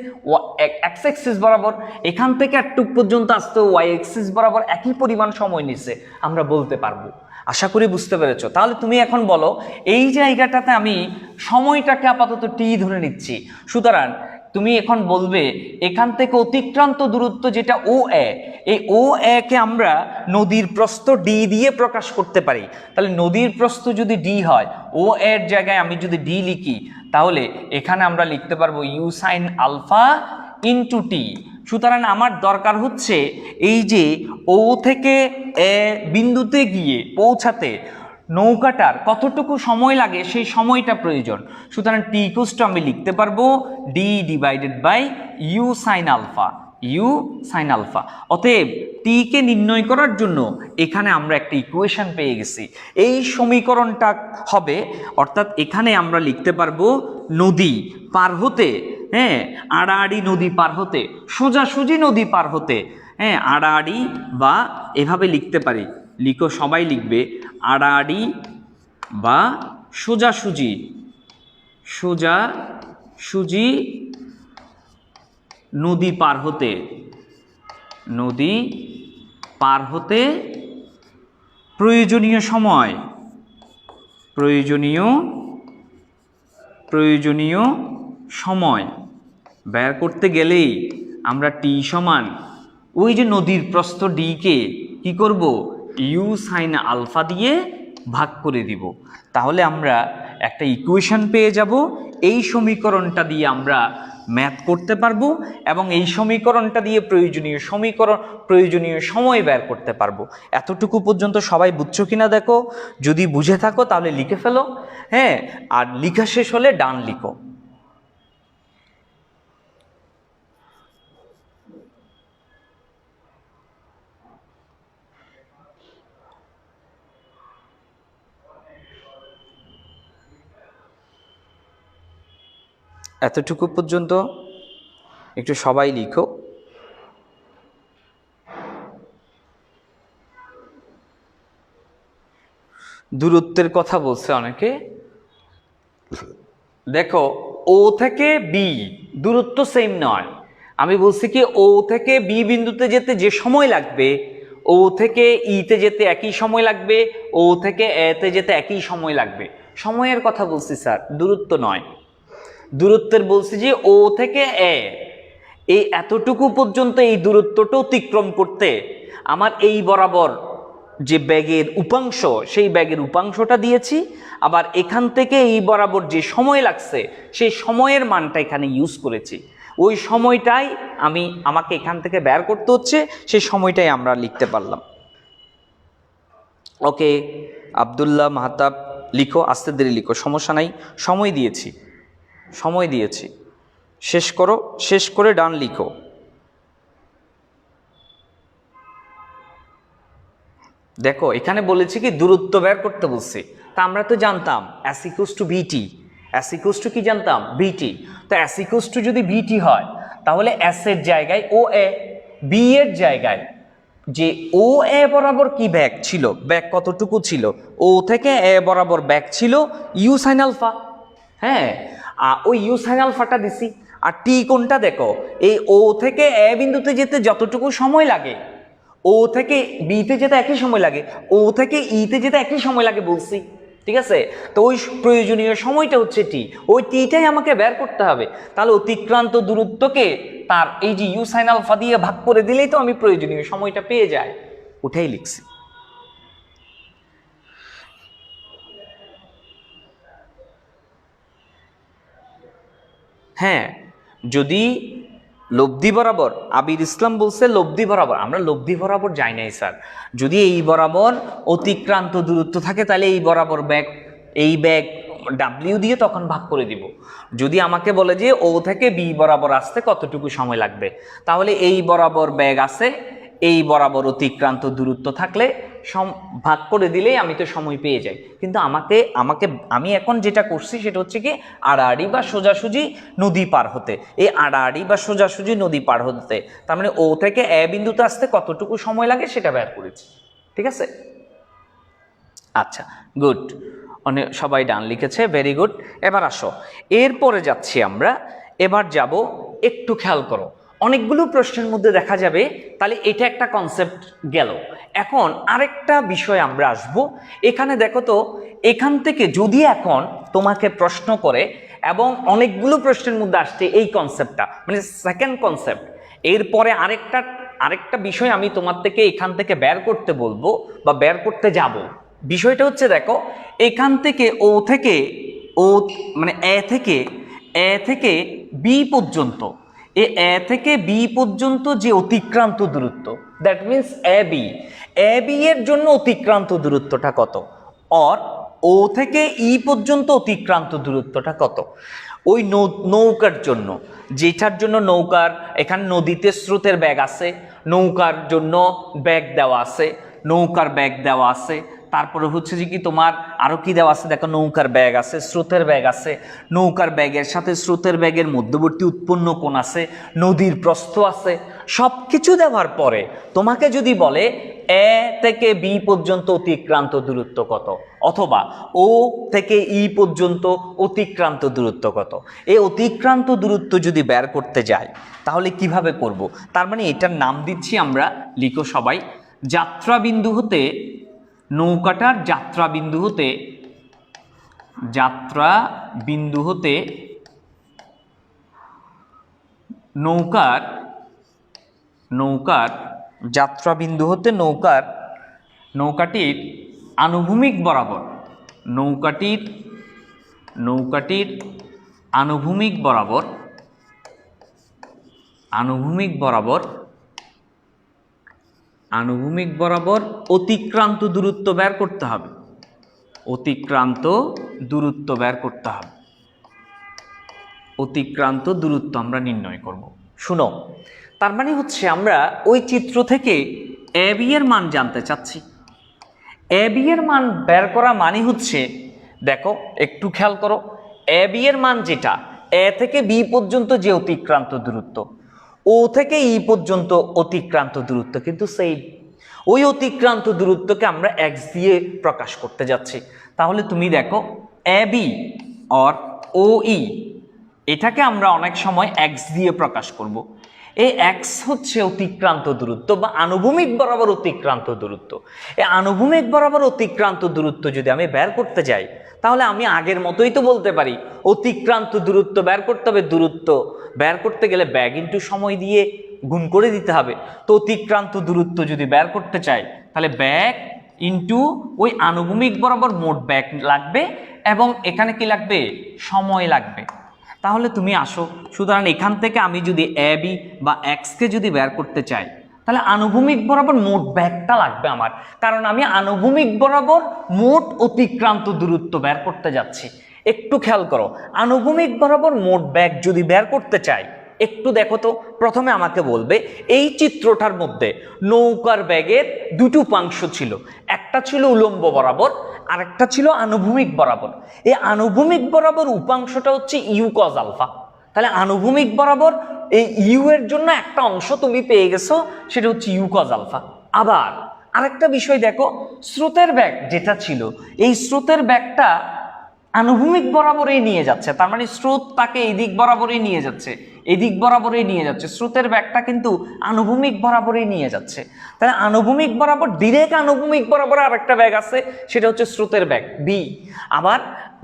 এক্স এক্সিস বরাবর, এখান থেকে এতটুক পর্যন্ত আসতে ওয়াই এক্সিস বরাবর একই পরিমাণ সময় নিছে, আমরা বলতে পারবো। আশা করি বুঝতে পেরেছো। তাহলে তুমি এখন বলো, এই জায়গাটাতে আমি সময়টাকে আপাতত টি ধরে নিচ্ছি, সুতরাং তুমি এখন বলবে এখান থেকে অতিক্রান্ত দূরত্ব যেটা ও এ, এই ও এ কে আমরা নদীর প্রস্থ ডি দিয়ে প্রকাশ করতে পারি। তাহলে নদীর প্রস্থ যদি ডি হয়, ও এর জায়গায় আমি যদি ডি লিখি, তাহলে এখানে আমরা লিখতে পারবো you sine alpha into T. সুতরাং আমার দরকার হচ্ছে এই যে ও থেকে এ বিন্দুতে গিয়ে পৌঁছাতে নৌকাটার কতটুকু সময় লাগে সেই সময়টা প্রয়োজন। সুতরাং টি ইকুয়ালস টু আমি লিখতে পারবো D divided by U sine alpha. অতএব টি কে নির্ণয় করার জন্য এখানে আমরা একটা ইকুয়েশন পেয়ে গেছি। এই সমীকরণটা হবে, অর্থাৎ এখানে আমরা লিখতে পারবো নদী পার হতে, হ্যাঁ, আড়াআড়ি নদী পার হতে, সোজাসুজি নদী পার হতে, হ্যাঁ, আড়াআড়ি বা এভাবে লিখতে পারি, লিখো, সবাই লিখবে আড়াআড়ি বা সোজাসুজি নদী পার হতে, নদী পার হতে প্রয়োজনীয় সময়, প্রয়োজনীয় সময় বের করতে গেলেই আমরা টি সমান ওই যে নদীর প্রস্থ ডি কে কি করব, ইউ সাইন আলফা দিয়ে ভাগ করে দিব। তাহলে আমরা একটা ইকুয়েশন পেয়ে যাব। এই সমীকরণটা দিয়ে আমরা ম্যাথ করতে পারবো এবং এই সমীকরণটা দিয়ে প্রয়োজনীয় সময় বের করতে পারবো। এতটুকু পর্যন্ত সবাই বুঝছো কিনা দেখো, যদি বুঝে থাকো তাহলে লিখে ফেলো, হ্যাঁ, আর লিখা শেষ হলে ডান লিখো। এতটুকু পর্যন্ত একটু সবাই লিখো। দূরত্বের কথা বলছে অনেকে। দেখো ও থেকে বি দূরত্ব সেম নয়। আমি বলছি কি ও থেকে বি বিন্দুতে যেতে যে সময় লাগবে, ও থেকে ইতে যেতে একই সময় লাগবে, ও থেকে এতে যেতে একই সময় লাগবে। সময়ের কথা বলছি স্যার, দূরত্ব নয়। দূরত্বের বলছি যে ও থেকে এই এতটুকু পর্যন্ত এই দূরত্বটা অতিক্রম করতে আমার এই বরাবর যে ব্যাগের উপাংশ, সেই ব্যাগের উপাংশটা দিয়েছি, আবার এখান থেকে এই বরাবর যে সময় লাগছে সেই সময়ের মানটা এখানে ইউজ করেছি। ওই সময়টাই আমাকে এখান থেকে বের করতে হচ্ছে, সেই সময়টাই আমরা লিখতে পারলাম। ওকে আব্দুল্লাহ মাহতাব লিখো, আস্তে ধীরে লিখো, সমস্যা নাই, সময় দিয়েছি। শেষ করো, শেষ করে ডান লিখো। দেখো এখানে বলেছি কি দূরত্ব বের করতে বলছি, তা আমরা তো জানতাম S = VT, S = কি জানতাম, VT। তো S = যদি VT হয় তাহলে S এর জায়গায় OA, B এর জায়গায় যে OA বরাবর কি ব্যাগ ছিল, ব্যাগ কতটুকু ছিল, O থেকে A বরাবর ব্যাগ ছিল ইউ সাইন আলফা। হ্যাঁ, ওই ইউ সাইন আলফাটা দিছি। আর টি কোনটা দেখো, এই ও থেকে এ বিন্দুতে যেতে যতটুকু সময় লাগে, ও থেকে বিতে যেতে একই সময় লাগে, ও থেকে ইতে যেতে একই সময় লাগে বলছি, ঠিক আছে। তো ওই প্রয়োজনীয় সময়টা হচ্ছে টি, ওই টিটাই আমাকে বের করতে হবে। তাহলে অতিক্রান্ত দূরত্বকে তার এই যে ইউ সাইন আলফা দিয়ে ভাগ করে দিলেই তো আমি প্রয়োজনীয় সময়টা পেয়ে যাই, ওটাই লিখছি। হ্যাঁ, যদি লব্ধি বরাবর, আবির ইসলাম বলছে লব্ধি বরাবর, আমরা লব্ধি বরাবর যাই নাই স্যার। যদি এই বরাবর অতিক্রান্ত দূরত্ব থাকে তাহলে এই বরাবর এই ব্যাগ ডাব্লিউ দিয়ে তখন ভাগ করে দিব। যদি আমাকে বলে যে ও থেকে বি বরাবর আসতে কতটুকু সময় লাগবে, তাহলে এই বরাবর ব্যাগ আছে, এই বরাবর অতিক্রান্ত দূরত্ব থাকলে ভাগ করে দিলেই আমি তো সময় পেয়ে যাই। কিন্তু আমি এখন যেটা করছি সেটা হচ্ছে কি আড়াআড়ি বা সোজাসুজি নদী পার হতে, এই আড়াআড়ি বা সোজাসুজি নদী পার হতে, তার মানে ও থেকে এ বিন্দুতে আসতে কতটুকু সময় লাগে সেটা বের করেছি, ঠিক আছে। আচ্ছা গুড, অনেক সবাই ডান লিখেছে, ভেরি গুড। এবার আসো, এরপরে যাচ্ছি আমরা, এবার যাব, একটু খেয়াল করো, অনেকগুলো প্রশ্নের মধ্যে দেখা যাবে, তাহলে এটা একটা কনসেপ্ট গেল। এখন আরেকটা বিষয় আমরা আসব। এখানে দেখো তো, এখান থেকে যদি এখন তোমাকে প্রশ্ন করে, এবং অনেকগুলো প্রশ্নের মধ্যে আসছে এই কনসেপ্টটা, মানে সেকেন্ড কনসেপ্ট, এরপরে আরেকটা বিষয় আমি তোমার থেকে এখান থেকে বের করতে বলবো বা বের করতে যাব। বিষয়টা হচ্ছে দেখো, এখান থেকে মানে এ থেকে বি পর্যন্ত, এ থেকে বি পর্যন্ত যে অতিক্রান্ত দূরত্ব, দ্যাট মিনস এ বি এর জন্য অতিক্রান্ত দূরত্বটা কত, অর ও থেকে ই পর্যন্ত অতিক্রান্ত দূরত্বটা কত। ওই নৌকার জন্য, যেটার জন্য নৌকার এখানে নদীতে স্রোতের ব্যাগ আছে, নৌকার জন্য ব্যাগ দেওয়া আছে, নৌকার ব্যাগ দেওয়া আছে, তারপরে হচ্ছে যে কি তোমার আরো কি দেওয়া আছে দেখো, নৌকার ব্যাগ আছে, স্রোতের ব্যাগ আছে, নৌকার ব্যাগের সাথে স্রোতের ব্যাগের মধ্যবর্তী উৎপন্ন কোণ আছে, নদীর প্রস্থ আছে। সব কিছু দেওয়ার পরে তোমাকে যদি বলে এ থেকে বি পর্যন্ত অতিক্রান্ত দূরত্ব কত, অথবা ও থেকে ই পর্যন্ত অতিক্রান্ত দূরত্ব কত, এই অতিক্রান্ত দূরত্ব যদি বের করতে যাই তাহলে কিভাবে করব? তার মানে এটার নাম দিচ্ছি আমরা, লিখো সবাই, যাত্রাবিন্দু হতে নৌকাটার যাত্রাবিন্দু হতে যাত্রাবিন্দু হতে নৌকাটির আনুভূমিক বরাবর অতিক্রান্ত দূরত্ব বের করতে হবে। অতিক্রান্ত দূরত্ব আমরা নির্ণয় করব। শুনো, তার মানে হচ্ছে আমরা ওই চিত্র থেকে এ বি এর মান জানতে চাচ্ছি। এ বি এর মান বের করা মানে হচ্ছে, দেখো একটু খেয়াল করো, এ বি এর মান যেটা, এ থেকে বি পর্যন্ত যে অতিক্রান্ত দূরত্ব, ও থেকে ই পর্যন্ত অতিক্রান্ত দূরত্ব কিন্তু সেই ওই অতিক্রান্ত দূরত্বকে আমরা এক্স দিয়ে প্রকাশ করতে যাচ্ছি। তাহলে তুমি দেখো এ বি অর ও ই, এটাকে আমরা অনেক সময় এক্স দিয়ে প্রকাশ করব। এই এক্স হচ্ছে অতিক্রান্ত দূরত্ব বা আনুভূমিক বরাবর অতিক্রান্ত দূরত্ব। এই আনুভূমিক বরাবর অতিক্রান্ত দূরত্ব যদি আমি বের করতে যাই তাহলে আমি আগের মতোই তো বলতে পারি, অতিক্রান্ত দূরত্ব বের করতে হবে, দূরত্ব বের করতে গেলে ব্যাগ ইন্টু সময় দিয়ে গুণ করে দিতে হবে। তো অতিক্রান্ত দূরত্ব যদি বের করতে চাই তাহলে ব্যাগ ইন্টু ওই আনুভূমিক বরাবর মোট ব্যাগ লাগবে এবং এখানে কি লাগবে, সময় লাগবে। তাহলে তুমি আসো, সুতরাং এখান থেকে আমি যদি এ বি বা এক্সকে যদি বের করতে চাই তাহলে আনুভূমিক বরাবর মোট ব্যাগটা লাগবে আমার, কারণ আমি আনুভূমিক বরাবর মোট অতিক্রান্ত দূরত্ব বের করতে যাচ্ছি। একটু খেয়াল করো, আনুভূমিক বরাবর মোট ব্যাগ যদি বের করতে চাই, একটু দেখো তো, প্রথমে আমাকে বলবে এই চিত্রটার মধ্যে নৌকার ব্যাগের দুটো উপাংশ ছিল, একটা ছিল উলম্ব বরাবর আর একটা ছিল আনুভূমিক বরাবর। এই আনুভূমিক বরাবর উপাংশটা হচ্ছে ইউ কজ আলফা। তাহলে আনুভূমিক বরাবর এই ইউ এর জন্য একটা অংশ তুমি পেয়ে গেছো, সেটা হচ্ছে ইউ কজ আলফা। আবার আরেকটা বিষয় দেখো, স্রোতের ব্যাগ যেটা ছিল, এই স্রোতের ব্যাগটা আনুভূমিক বরাবরই নিয়ে যাচ্ছে, তার মানে স্রোত তাকে এই দিক বরাবরই নিয়ে যাচ্ছে, এদিক বরাবরই নিয়ে যাচ্ছে, স্রোতের ব্যাগটা কিন্তু আনুভূমিক বরাবরই নিয়ে যাচ্ছে। তাহলে আনুভূমিক বরাবর, ডিরেক্ট আনুভূমিক বরাবর আর একটা ব্যাগ আছে, সেটা হচ্ছে স্রোতের ব্যাগ বি। আবার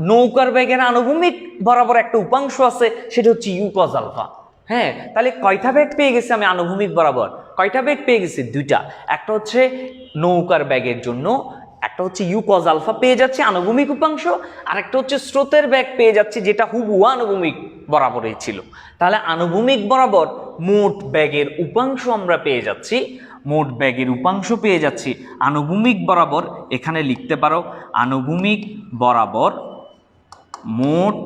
নৌকার ব্যাগের আনুভূমিক বরাবর একটা উপাংশ আছে, সেটা হচ্ছে ইউ কজ আলফা। হ্যাঁ, তাহলে কয়টা ব্যাগ পেয়ে গেছি আমি আনুভূমিক বরাবর? কয়টা ব্যাগ পেয়ে গেছি? দুইটা। একটা হচ্ছে নৌকার ব্যাগের জন্য একটা হচ্ছে ইউ কজ আলফা পেয়ে যাচ্ছে আনুভূমিক উপাংশ, আর একটা হচ্ছে স্রোতের ব্যাগ পেয়ে যাচ্ছে যেটা হুবহু আনুভূমিক বরাবরই ছিল। তাহলে আনুভূমিক বরাবর মোট ব্যাগের উপাংশ আমরা পেয়ে যাচ্ছি, আনুভূমিক বরাবর এখানে লিখতে পারো, আনুভূমিক বরাবর মোট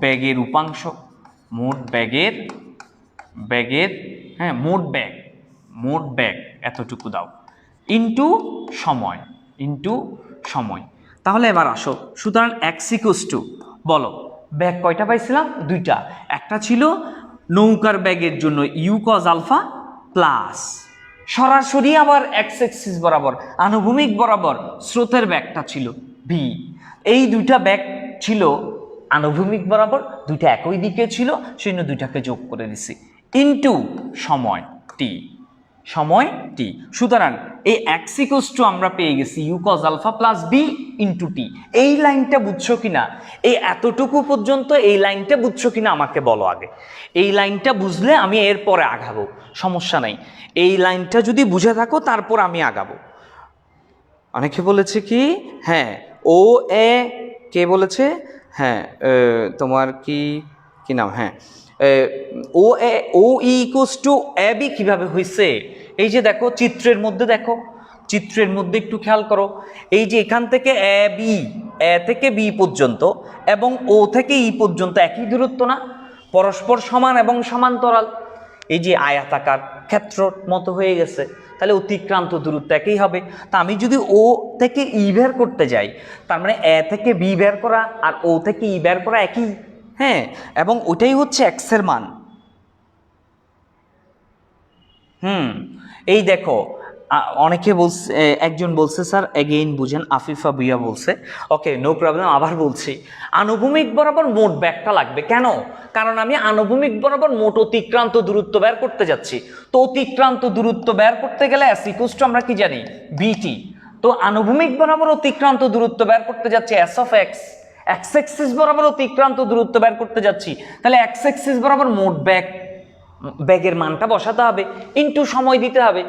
ব্যাগের উপাংশ, মোট ব্যাগ এতটুকু দাও ইন্টু সময়। তাহলে এবার আসো, সুতরাং এক্স ইকুয়ালস টু, বলো ব্যাগ কয়টা পাইছিলাম? দুইটা। একটা ছিল নৌকার ব্যাগের জন্য ইউ কজ আলফা প্লাস সরাসরি আবার এক্স এক্সিস বরাবর আনুভূমিক বরাবর স্রোতের ব্যাগটা ছিল ভি। এই দুইটা ব্যাগ ছিল আনুভূমিক বরাবর, দুইটা একই দিকে ছিল, সেই জন্য দুইটাকে যোগ করে দিছি ইন্টু সময় টি। সুতরাং এই এক্স ইকুয়ালস টু আমরা পেয়ে গেছি U cos alpha plus B into T. এই লাইনটা বুঝছো কিনা? এই এতটুকু পর্যন্ত এই লাইনটা বুঝছো কিনা আমাকে বলো আগে। এই লাইনটা বুঝলে আমি এরপরে আগাবো, সমস্যা নাই। এই লাইনটা যদি বুঝে থাকো তারপর আমি আগাবো। অনেকে বলেছে কি, হ্যাঁ ও এ, কে বলেছে? হ্যাঁ তোমার কি নাম? হ্যাঁ O E equals to A B কিভাবে হয়েছে? এই যে দেখো চিত্রের মধ্যে একটু খেয়াল করো, এই যে এখান থেকে এ থেকে বি পর্যন্ত এবং ও থেকে ই পর্যন্ত একই দূরত্ব না? পরস্পর সমান এবং সমান্তরাল। এই যে আয়াতাকার ক্ষেত্র মতো হয়ে গেছে, তাহলে অতিক্রান্ত দূরত্ব একই হবে। তা আমি যদি ও থেকে ই বের করতে যাই, তার মানে এ থেকে বি বের করা আর ও থেকে ই বের করা একই, হ্যাঁ, এবং ওটাই হচ্ছে এক্সের মান। এই দেখো অনেকে বলছে, একজন বলছে স্যার এগেইন বুঝেন, আফিফা বুইয়া বলছে, ওকে নো প্রবলেম, আবার বলছি, আনুভূমিক বরাবর মোট ব্যাগটা লাগবে। কেন? কারণ আমি আনুভূমিক বরাবর মোট অতিক্রান্ত দূরত্ব বের করতে যাচ্ছি। তো অতিক্রান্ত দূরত্ব বের করতে গেলে এস ইকুয়ালস টু আমরা কি জানি, বিটি। তো আনুভূমিক বরাবর অতিক্রান্ত দূরত্ব বের করতে যাচ্ছি S of x, x axis বরাবর অতিক্রান্ত দূরত্ব বের করতে যাচ্ছি, তাহলে এক্স এক্সিস বরাবর মোট ব্যাগের মানটা বসাতে হবে, ইনটু সময় দিতে হবে।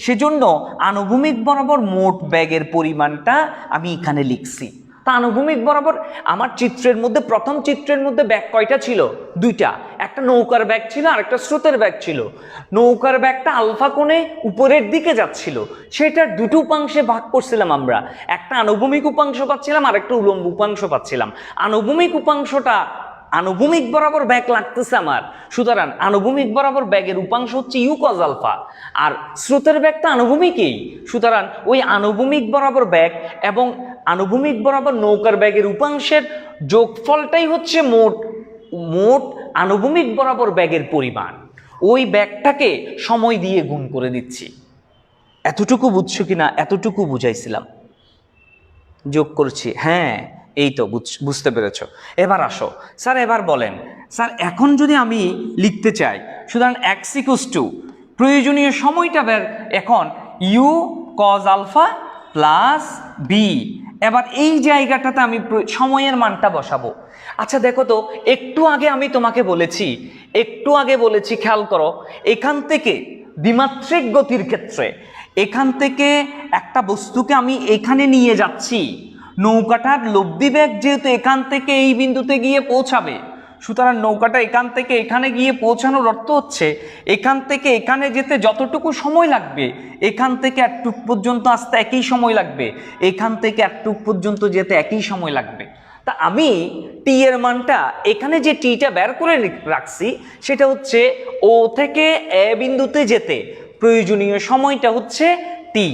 সেজন্য আনুভূমিক বরাবর মোট ব্যাগের পরিমাণটা আমি এখানে লিখছি। তা আনুভূমিক বরাবর আমার চিত্রের মধ্যে, প্রথম চিত্রের মধ্যে ব্যাগ কয়টা ছিল? দুইটা, একটা নৌকার ব্যাগ ছিল আর একটা স্রোতের ব্যাগ ছিল। নৌকার ব্যাগটা আলফা কোণে উপরের দিকে যাচ্ছিল, সেটা দুটো উপাংশে ভাগ করছিলাম আমরা, একটা আনুভূমিক উপাংশ পাচ্ছিলাম আর একটা উলম্ব উপাংশ পাচ্ছিলাম। আনুভূমিক উপাংশটা আনুভূমিক বরাবর ব্যাগ লাগতেছে আমার, সুতরাং আনুভূমিক বরাবর ব্যাগের উপাংশ হচ্ছে ইউ কজ আলফা, আর স্রোতের ব্যাগটা আনুভূমিকই, সুতরাং ওই আনুভূমিক বরাবর ব্যাগ এবং আনুভূমিক বরাবর নৌকার ব্যাগের উপাংশের যোগফলটাই হচ্ছে মোট আনুভূমিক বরাবর ব্যাগের পরিমাণ। ওই ব্যাগটাকে সময় দিয়ে গুণ করে দিচ্ছি। এতটুকু বুঝছো কিনা? এতটুকু বুঝাইছিলাম, যোগ করছি, হ্যাঁ এই তো বুঝতে পেরেছ। এবার আসো স্যার, এবার বলেন স্যার, এখন যদি আমি লিখতে চাই, সুতরাং এক্স ইকুয়ালস টু প্রয়োজনীয় সময়টা বের, এখন U cos alpha plus B, এবার এই জায়গাটাতে আমি সময়ের মানটা বসাবো। আচ্ছা দেখো তো, একটু আগে তোমাকে বলেছি, খেয়াল করো, এখান থেকে দ্বিমাত্রিক গতির ক্ষেত্রে এখান থেকে একটা বস্তুকে আমি এখানে নিয়ে যাচ্ছি, নৌকাটার লব্ধি বেগ যেহেতু এখান থেকে এই বিন্দুতে গিয়ে পৌঁছাবে, সুতরাং নৌকাটা এখান থেকে এখানে গিয়ে পৌঁছানোর অর্থ হচ্ছে এখান থেকে এখানে যেতে যতটুকু সময় লাগবে, এখান থেকে একটুক পর্যন্ত আসতে একই সময় লাগবে, এখান থেকে একটুক পর্যন্ত যেতে একই সময় লাগবে। তা আমি টি এর মানটা এখানে যে টিটা বের করে রাখছি, সেটা হচ্ছে ও থেকে এ বিন্দুতে যেতে প্রয়োজনীয় সময়টা হচ্ছে টি।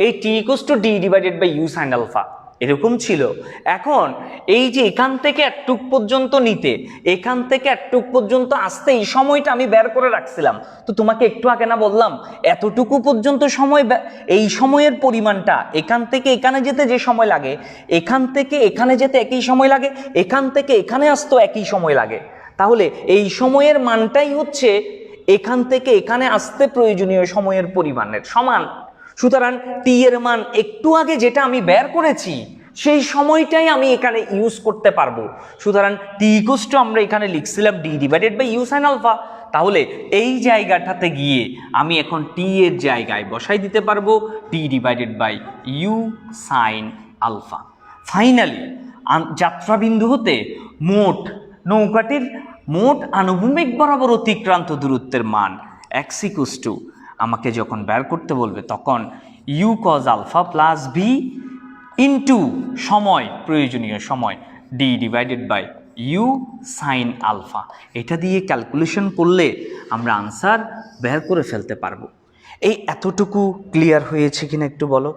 এই T equals to D divided by U sine alpha, এরকম ছিল। এখন এই যে এখান থেকে একটুক পর্যন্ত নিতে, এখান থেকে একটুক পর্যন্ত আসতে এই সময়টা আমি বের করে রাখছিলাম। তো তোমাকে একটু আগে না বললাম, এতটুকু পর্যন্ত সময়, এই সময়ের পরিমাণটা এখান থেকে এখানে যেতে যে সময় লাগে, এখান থেকে এখানে যেতে একই সময় লাগে, এখান থেকে এখানে আসতেও একই সময় লাগে। তাহলে এই সময়ের মানটাই হচ্ছে এখান থেকে এখানে আসতে প্রয়োজনীয় সময়ের পরিমাণের সমান। সুতরাং টি এর মান একটু আগে যেটা আমি বের করেছি, সেই সময়টাই আমি এখানে ইউজ করতে পারবো। সুতরাং টি ইকুয়ালস টু আমরা এখানে লিখছিলাম D divided by U sine alpha. তাহলে এই জায়গাটাতে গিয়ে আমি এখন টি এর জায়গায় বসাই দিতে পারবো T divided by U sine alpha. Finally যাত্রাবিন্দু হতে নৌকাটির মোট আনুভূমিক বরাবর অতিক্রান্ত দূরত্বের মান এক্স ইকুয়ালস টু, আমাকে যখন বের করতে বলবে তখন U cos alpha plus B into সময়, প্রয়োজনীয় সময়, D divided by U sine alpha. এটা দিয়ে ক্যালকুলেশন করলে আমরা আনসার বের করে ফেলতে পারবো। এই এতটুকু ক্লিয়ার হয়েছে কিনা একটু বলো?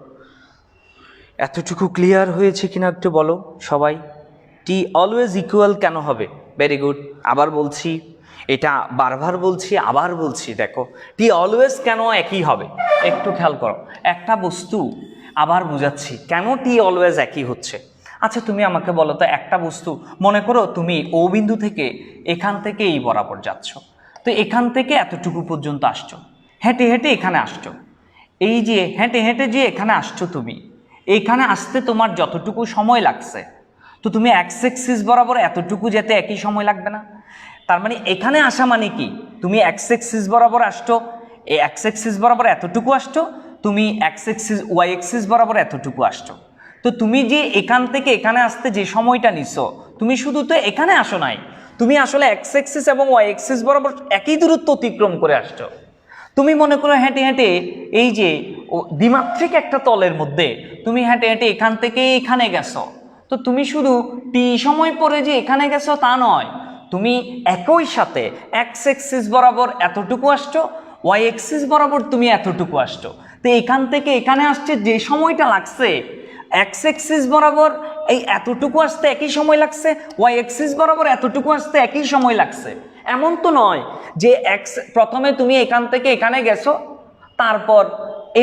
এতটুকু ক্লিয়ার হয়েছে কিনা একটু বলো সবাই? টি অলওয়েজ ইকুয়াল কেন হবে? ভেরি গুড, আবার বলছি, এটা বারবার বলছি, আবার বলছি, দেখো টি অলওয়েজ কেন একই হবে একটু খেয়াল করো। একটা বস্তু, আবার বুঝাচ্ছি কেন টি অলওয়েজ একই হচ্ছে। আচ্ছা তুমি আমাকে বলো তো, একটা বস্তু মনে করো তুমি ও বিন্দু থেকে এখান থেকে এই বরাবর যাচ্ছ, তো এখান থেকে এতটুকু পর্যন্ত আসছো, হেঁটে হেঁটে এখানে আসছো, এই যে হেঁটে হেঁটে যে এখানে আসছো, তুমি এখানে আসতে তোমার যতটুকু সময় লাগছে, তো তুমি এক্স এক্সিস বরাবর এতটুকু যেতে একই সময় লাগবে না? তার মানে এখানে আসা মানে কি, তুমি এক্স এক্সিস বরাবর আসছো, এই এক্স এক্সিস বরাবর এতটুকু আসছো, তুমি এক্স এক্সিস ওয়াই এক্সিস বরাবর এতটুকু আসছো। তো তুমি যে এখান থেকে এখানে আসতে যে সময়টা নিছো, তুমি শুধু তো এখানে আসো নাই, তুমি আসলে এক্স এক্সিস এবং ওয়াই এক্সিস বরাবর একই দূরত্ব অতিক্রম করে আসছো। তুমি মনে করো হেঁটে হেঁটে এই যে দ্বিমাত্রিক একটা তলের মধ্যে তুমি হেঁটে হেঁটে এখান থেকে এখানে গেছো, তো তুমি শুধু টি সময় পরে যে এখানে গেছো তা নয়, তুমি একই সাথে এক্স এক্সিস বরাবর এতটুকু আসছো, ওয়াই এক্সিস বরাবর তুমি এতটুকু আসছো, তো এখান থেকে এখানে আসছে যে সময়টা লাগছে, এক্স এক্সিস বরাবর এই এতটুকু আসতে একই সময় লাগছে, ওয়াই এক্সিস বরাবর এতটুকু আসতে একই সময় লাগছে। এমন তো নয় যে প্রথমে তুমি এখান থেকে এখানে গেছো, তারপর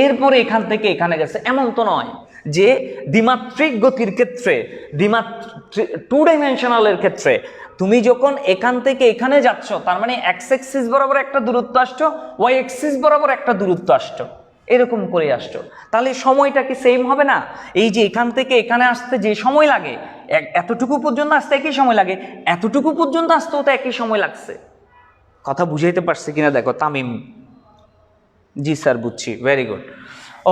এরপরে এখান থেকে এখানে গেছে, এমন তো নয়। যে দ্বিমাত্রিক গতির ক্ষেত্রে, টু ডাইমেনশনালের ক্ষেত্রে তুমি যখন এখান থেকে এখানে যাচ্ছ, তার মানে এক্স এক্সিস বরাবর একটা দূরত্ব আসছো, ওয়াই এক্সিস বরাবর একটা দূরত্ব আসছো, এরকম করে আসছো, তাহলে সময়টা কি সেম হবে না? এই যে এখান থেকে এখানে আসতে যে সময় লাগে, এতটুকু পর্যন্ত আসতে একই সময় লাগে, এতটুকু পর্যন্ত আসতেও তো একই সময় লাগছে। কথা বুঝাইতে পারছে কিনা দেখো তামিম? জি স্যার বুঝছি, ভেরি গুড।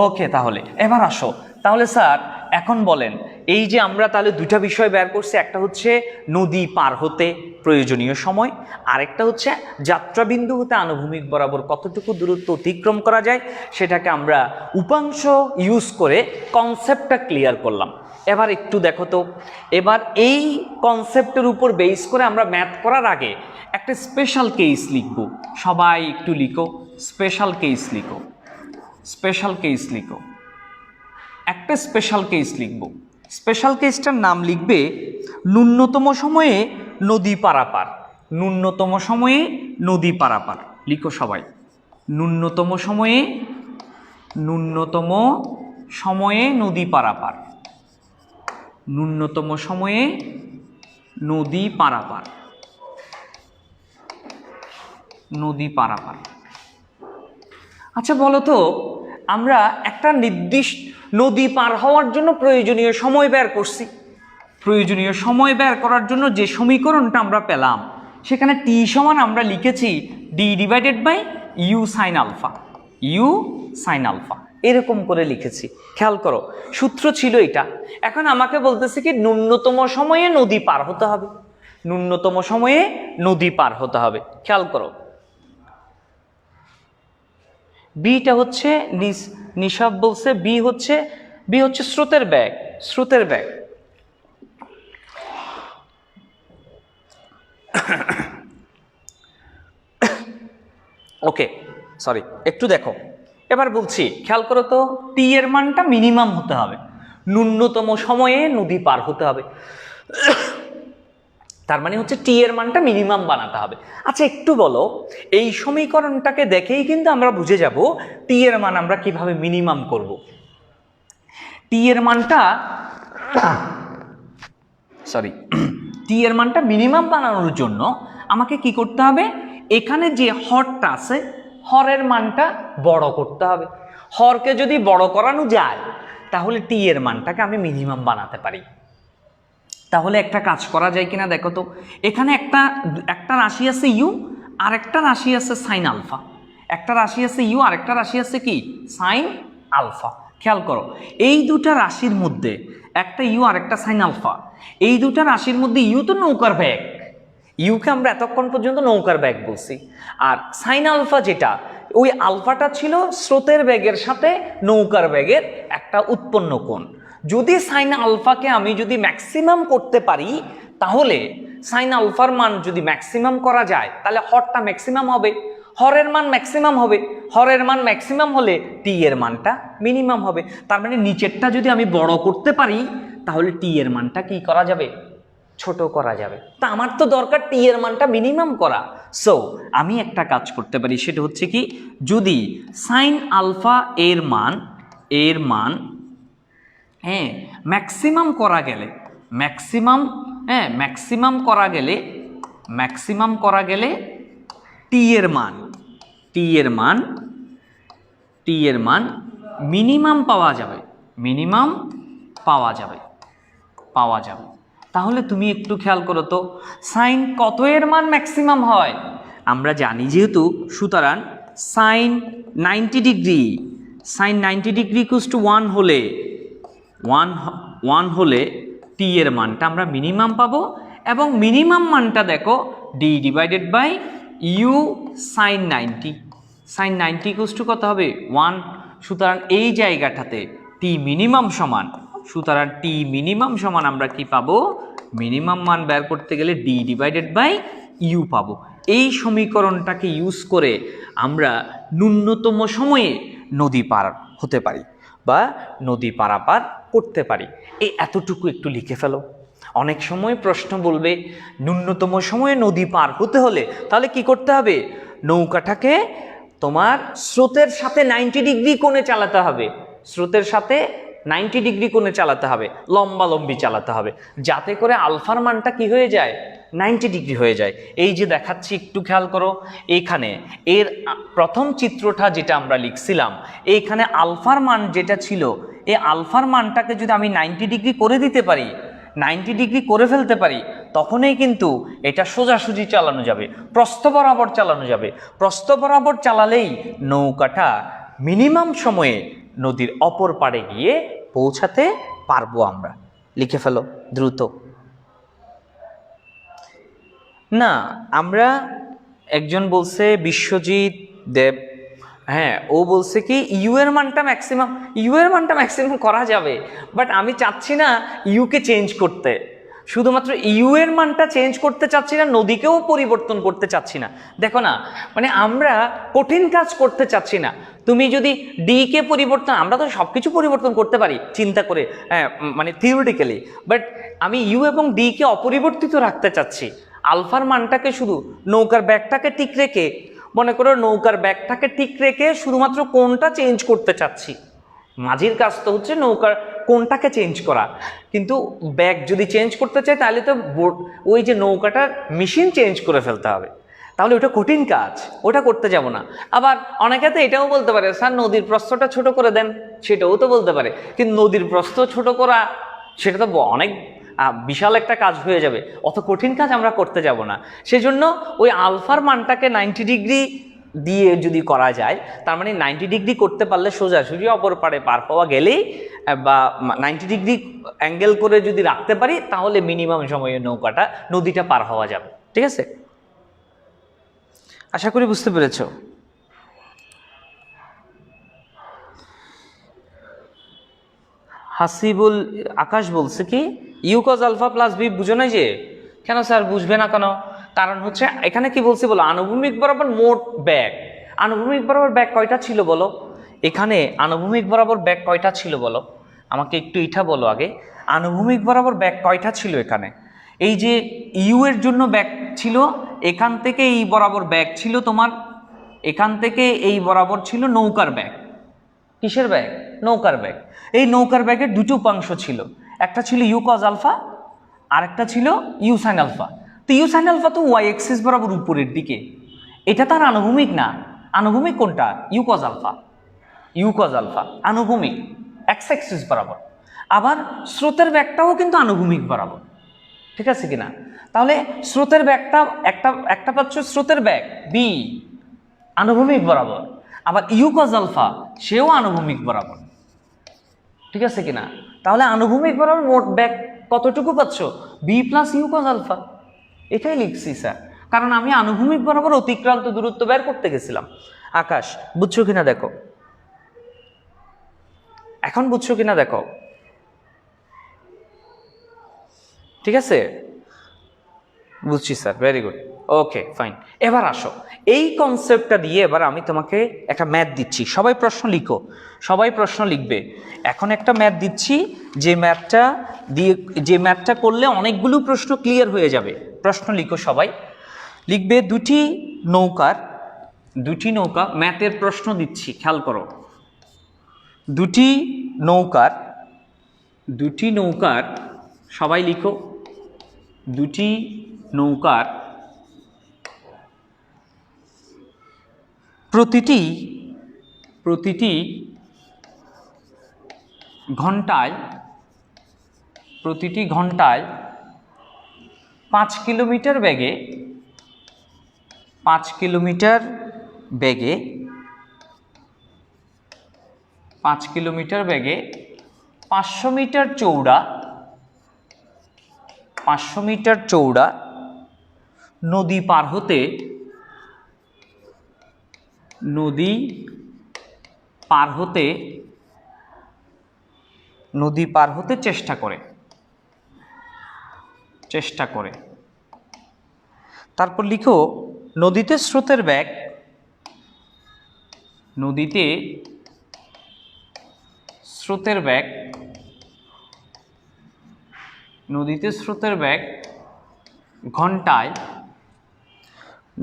ওকে, তাহলে এবার আসো, তাহলে স্যার এখন বলেন, এই যে আমরা তাহলে দুইটা বিষয় বের করছি, একটা হচ্ছে নদী পার হতে প্রয়োজনীয় সময়, আরেকটা হচ্ছে যাত্রাবিন্দু হতে আনুভূমিক বরাবর কতটুকু দূরত্ব অতিক্রম করা যায়, সেটাকে আমরা উপাংশ ইউজ করে কনসেপ্টটা ক্লিয়ার করলাম। এবার একটু দেখো তো, এবার এই কনসেপ্টের উপর বেস করে আমরা ম্যাথ করার আগে একটা স্পেশাল কেস লিখব। সবাই একটু লিখো, স্পেশাল কেস লিখো, স্পেশাল কেস লিখো, একটা স্পেশাল কেস লিখব। স্পেশাল কেসটার নাম লিখবে ন্যূনতম সময়ে নদী পারাপার। ন্যূনতম সময়ে নদী পারাপার লিখো সবাই। ন্যূনতম সময়ে, ন্যূনতম সময়ে নদী পারাপার, ন্যূনতম সময়ে নদী পারাপার, নদী পারাপার। আচ্ছা বলো তো, আমরা একটা নির্দিষ্ট নদী পার হওয়ার জন্য প্রয়োজনীয় সময় বের করছি, প্রয়োজনীয় সময় বের করার জন্য যে সমীকরণটা আমরা পেলাম, সেখানে টি সমান আমরা লিখেছি D divided by U sine alpha, U sine alpha, এরকম করে লিখেছি। খেয়াল করো, সূত্র ছিল এটা। এখন আমাকে বলতেছে কি ন্যূনতম সময়ে নদী পার হতে হবে, ন্যূনতম সময়ে নদী পার হতে হবে। খেয়াল করো, বিটা হচ্ছে নিশাব বলছে, বি হচ্ছে স্রোতের বেগ, স্রোতের বেগ। ওকে সরি, একটু দেখো, এবার বলছি খেয়াল করো তো, টি এর মানটা মিনিমাম হতে হবে, ন্যূনতম সময়ে নদী পার হতে হবে, তার মানে হচ্ছে টি এর মানটা মিনিমাম বানাতে হবে। আচ্ছা একটু বলো, এই সমীকরণটাকে দেখেই কিন্তু আমরা বুঝে যাব টি এর মান আমরা কিভাবে মিনিমাম করব। টি এর মানটা টি এর মানটা মিনিমাম বানানোর জন্য আমাকে কি করতে হবে, এখানে যে হরটা আছে, হরের মানটা বড় করতে হবে। হরকে যদি বড় করানো যায়, তাহলে টি এর মানটাকে আমি মিনিমাম বানাতে পারি। তাহলে একটা কাজ করা যায় কিনা দেখো তো, এখানে একটা রাশি আছে ইউ, আর একটা রাশি আছে সাইন আলফা, একটা রাশি আছে ইউ আর একটা রাশি আছে কি সাইন আলফা। খেয়াল করো, এই দুটা রাশির মধ্যে একটা ইউ আর একটা সাইন আলফা, এই দুটা রাশির মধ্যে ইউ তো নৌকার বেগ, ইউকে আমরা এতক্ষণ পর্যন্ত নৌকার বেগ বলছি, আর সাইন আলফা যেটা, ওই আলফাটা ছিল স্রোতের বেগের সাথে নৌকার বেগের একটা উৎপন্ন কোণ। যদি সাইন আলফাকে আমি যদি ম্যাক্সিমাম করতে পারি, তাহলে সাইন আলফার মান যদি ম্যাক্সিমাম করা যায়, তাহলে হরটা ম্যাক্সিমাম হবে, হরের মান ম্যাক্সিমাম হবে, হরের মান ম্যাক্সিমাম হলে টি এর মানটা মিনিমাম হবে। তার মানে নিচেরটা যদি আমি বড় করতে পারি, তাহলে টি এর মানটা কি করা যাবে, ছোট করা যাবে। তা আমার তো দরকার টি এর মানটা মিনিমাম করা। সো আমি একটা কাজ করতে পারি, সেটা হচ্ছে কি, যদি সাইন আলফা এর মান হ্যাঁ ম্যাক্সিমাম করা গেলে, ম্যাক্সিমাম করা গেলে টি এর মান মিনিমাম পাওয়া যাবে, তাহলে তুমি একটু খেয়াল করো তো, সাইন কত এর মান ম্যাক্সিমাম হয় আমরা জানি যেহেতু, সুতরাং সাইন 90 ডিগ্রি ইকুয়ালস টু 1 হলে টি এর মানটা আমরা মিনিমাম পাবো, এবং মিনিমাম মানটা দেখো D divided by U sine 90 equals to কত হবে 1। সুতরাং এই জায়গাটাতে টি মিনিমাম সমান, সুতরাং টি মিনিমাম সমান আমরা কি পাবো, মিনিমাম মান বের করতে গেলে ডি ডিভাইডেড বাই ইউ পাবো। এই সমীকরণটাকে ইউজ করে আমরা ন্যূনতম সময়ে নদী পার হতে পারি বা নদী পারাপার করতে পারি। এই এতটুকু একটু লিখে ফেলো। অনেক সময় প্রশ্ন বলবে ন্যূনতম সময়ে নদী পার হতে হলে তাহলে কি করতে হবে, নৌকাটাকে তোমার স্রোতের সাথে 90 ডিগ্রি কোণে চালাতে হবে, স্রোতের সাথে 90 ডিগ্রি কোণে চালাতে হবে, লম্বালম্বি চালাতে হবে, যাতে করে আলফার মানটা কি হয়ে যায়, 90 ডিগ্রি হয়ে যায়। এই যে দেখাচ্ছি একটু খেয়াল করো, এইখানে এর প্রথম চিত্রটা যেটা আমরা লিখছিলাম, এইখানে আলফার মান যেটা ছিল, এই আলফার মানটাকে যদি আমি 90 ডিগ্রি করে দিতে পারি, 90 ডিগ্রি করে ফেলতে পারি, তখনই কিন্তু এটা সোজাসুজি চালানো যাবে, প্রস্থ বরাবর চালানো যাবে। প্রস্থ বরাবর চালালেই নৌকাটা মিনিমাম সময়ে নদীর অপর পাড়ে গিয়ে পৌঁছাতে পারবো আমরা। লিখে ফেলো দ্রুত। না, আমরা একজন বলছে বিশ্বজিৎ দেব, হ্যাঁ ও বলছে কি ইউ এর মানটা ম্যাক্সিমাম করা যাবে, বাট আমি চাচ্ছি না ইউকে চেঞ্জ করতে, শুধুমাত্র ইউ এর মানটা চেঞ্জ করতে চাচ্ছি না, নদীকেও পরিবর্তন করতে চাচ্ছি না। দেখো না, মানে আমরা কঠিন কাজ করতে চাচ্ছি না। তুমি যদি ডি কে পরিবর্তন, আমরা তো সব কিছু পরিবর্তন করতে পারি চিন্তা করে, হ্যাঁ মানে থিওরিটিক্যালি, বাট আমি ইউ এবং ডি কে অপরিবর্তিত রাখতে চাচ্ছি। আলফার মানটাকে শুধু নৌকার ব্যাগটাকে ঠিক রেখে, মনে করো নৌকার ব্যাগটাকে ঠিক রেখে শুধুমাত্র কোনটা চেঞ্জ করতে চাচ্ছি। মাঝির কাজ তো হচ্ছে নৌকার কোনটাকে চেঞ্জ করা, কিন্তু ব্যাগ যদি চেঞ্জ করতে চাই তাহলে তো ওই যে নৌকাটার মেশিন চেঞ্জ করে ফেলতে হবে, তাহলে ওটা কঠিন কাজ, ওটা করতে যাব না। আবার অনেকে তো এটাও বলতে পারে স্যার নদীর প্রস্থটা ছোট করে দেন, সেটাও তো বলতে পারে, কিন্তু নদীর প্রস্থ ছোট করা সেটা তো অনেক বিশাল একটা কাজ হয়ে যাবে, অত কঠিন কাজ আমরা করতে যাব না। সেজন্য ওই আলফার মানটাকে 90 ডিগ্রি দিয়ে যদি করা যায়, তার মানে 90 ডিগ্রি করতে পারলে সোজাসুজি অপর পাড়ে পার পাওয়া গেলেই, বা 90 ডিগ্রি অ্যাঙ্গেল করে যদি রাখতে পারি, তাহলে মিনিমাম সময়ে নদীটা পার হওয়া যাবে। ঠিক আছে, আশা করি বুঝতে পেরেছ। হাসিবুল আকাশ বলছে কি U cos alpha plus B বুঝো না যে, কেন স্যার বুঝবে না কেন, কারণ হচ্ছে এখানে কি বলছে বলো, আনুভূমিক বরাবর মোট ব্যাগ, আনুভূমিক বরাবর ব্যাগ কয়টা ছিল বলো, এখানে আনুভূমিক বরাবর ব্যাগ কয়টা ছিল বলো, আমাকে একটু এটা বলো আগে, আনুভূমিক বরাবর ব্যাগ কয়টা ছিল এখানে, এই যে ইউ এর জন্য ব্যাগ ছিল, এখান থেকে এই বরাবর ব্যাগ ছিল তোমার, এখান থেকে এই বরাবর ছিল নৌকার ব্যাগ। কিসের ব্যাগ, নৌকার ব্যাগ। এই নৌকার ব্যাগের দুটো উপাংশ ছিল, একটা ছিল ইউ কজ আলফা, আর একটা ছিল ইউ সাইন আলফা। তো ইউ সাইন আলফা তো ওয়াই এক্সিস বরাবর উপরের দিকে, এটা তার আনুভূমিক না। আনুভূমিক কোনটা, U cos alpha, U cos alpha আনুভূমিক এক্স এক্সিস বরাবর। আবার স্রোতের ব্যাগটাও কিন্তু আনুভূমিক বরাবর, ঠিক আছে কিনা। তাহলে স্রোতের ব্যাগটা একটা পাচ্ছ, স্রোতের ব্যাগ বি আনুভূমিক বরাবর, আবার ইউ কজ আলফা সেও আনুভূমিক বরাবর, ঠিক আছে কিনা। তাহলে আনুভূমিক বরাবর মোট ব্যাগ কতটুকু পাচ্ছ, B plus U cos alpha. এটাই লিখছি স্যার, কারণ আমি আনুভূমিক বরাবর অতিক্রান্ত দূরত্ব বের করতে গেছিলাম। আকাশ বুঝছো কিনা দেখো, এখন বুঝছো কিনা দেখো, ঠিক আছে, বুঝছি sir, very good, okay fine. এবার আসো, এই কনসেপ্টটা দিয়ে এবার আমি তোমাকে একটা ম্যাথ দিচ্ছি, সবাই প্রশ্ন লিখো, সবাই প্রশ্ন লিখবে। এখন একটা ম্যাথ দিচ্ছি, যে ম্যাথটা করলে অনেকগুলো প্রশ্ন ক্লিয়ার হয়ে যাবে। প্রশ্ন লিখো, সবাই লিখবে, দুটি নৌকা, ম্যাথের প্রশ্ন দিচ্ছি, খেয়াল করো, দুটি নৌকার সবাই লিখো, দুটি নৌকার প্রতিটি ঘন্টায় 5 কিলোমিটার বেগে 500 মিটার চৌড়া নদী পার হতে চেষ্টা করে। তারপর লিখো নদীতে স্রোতের বেগ, নদীতে স্রোতের বেগ, নদীতে স্রোতের বেগ ঘন্টায়,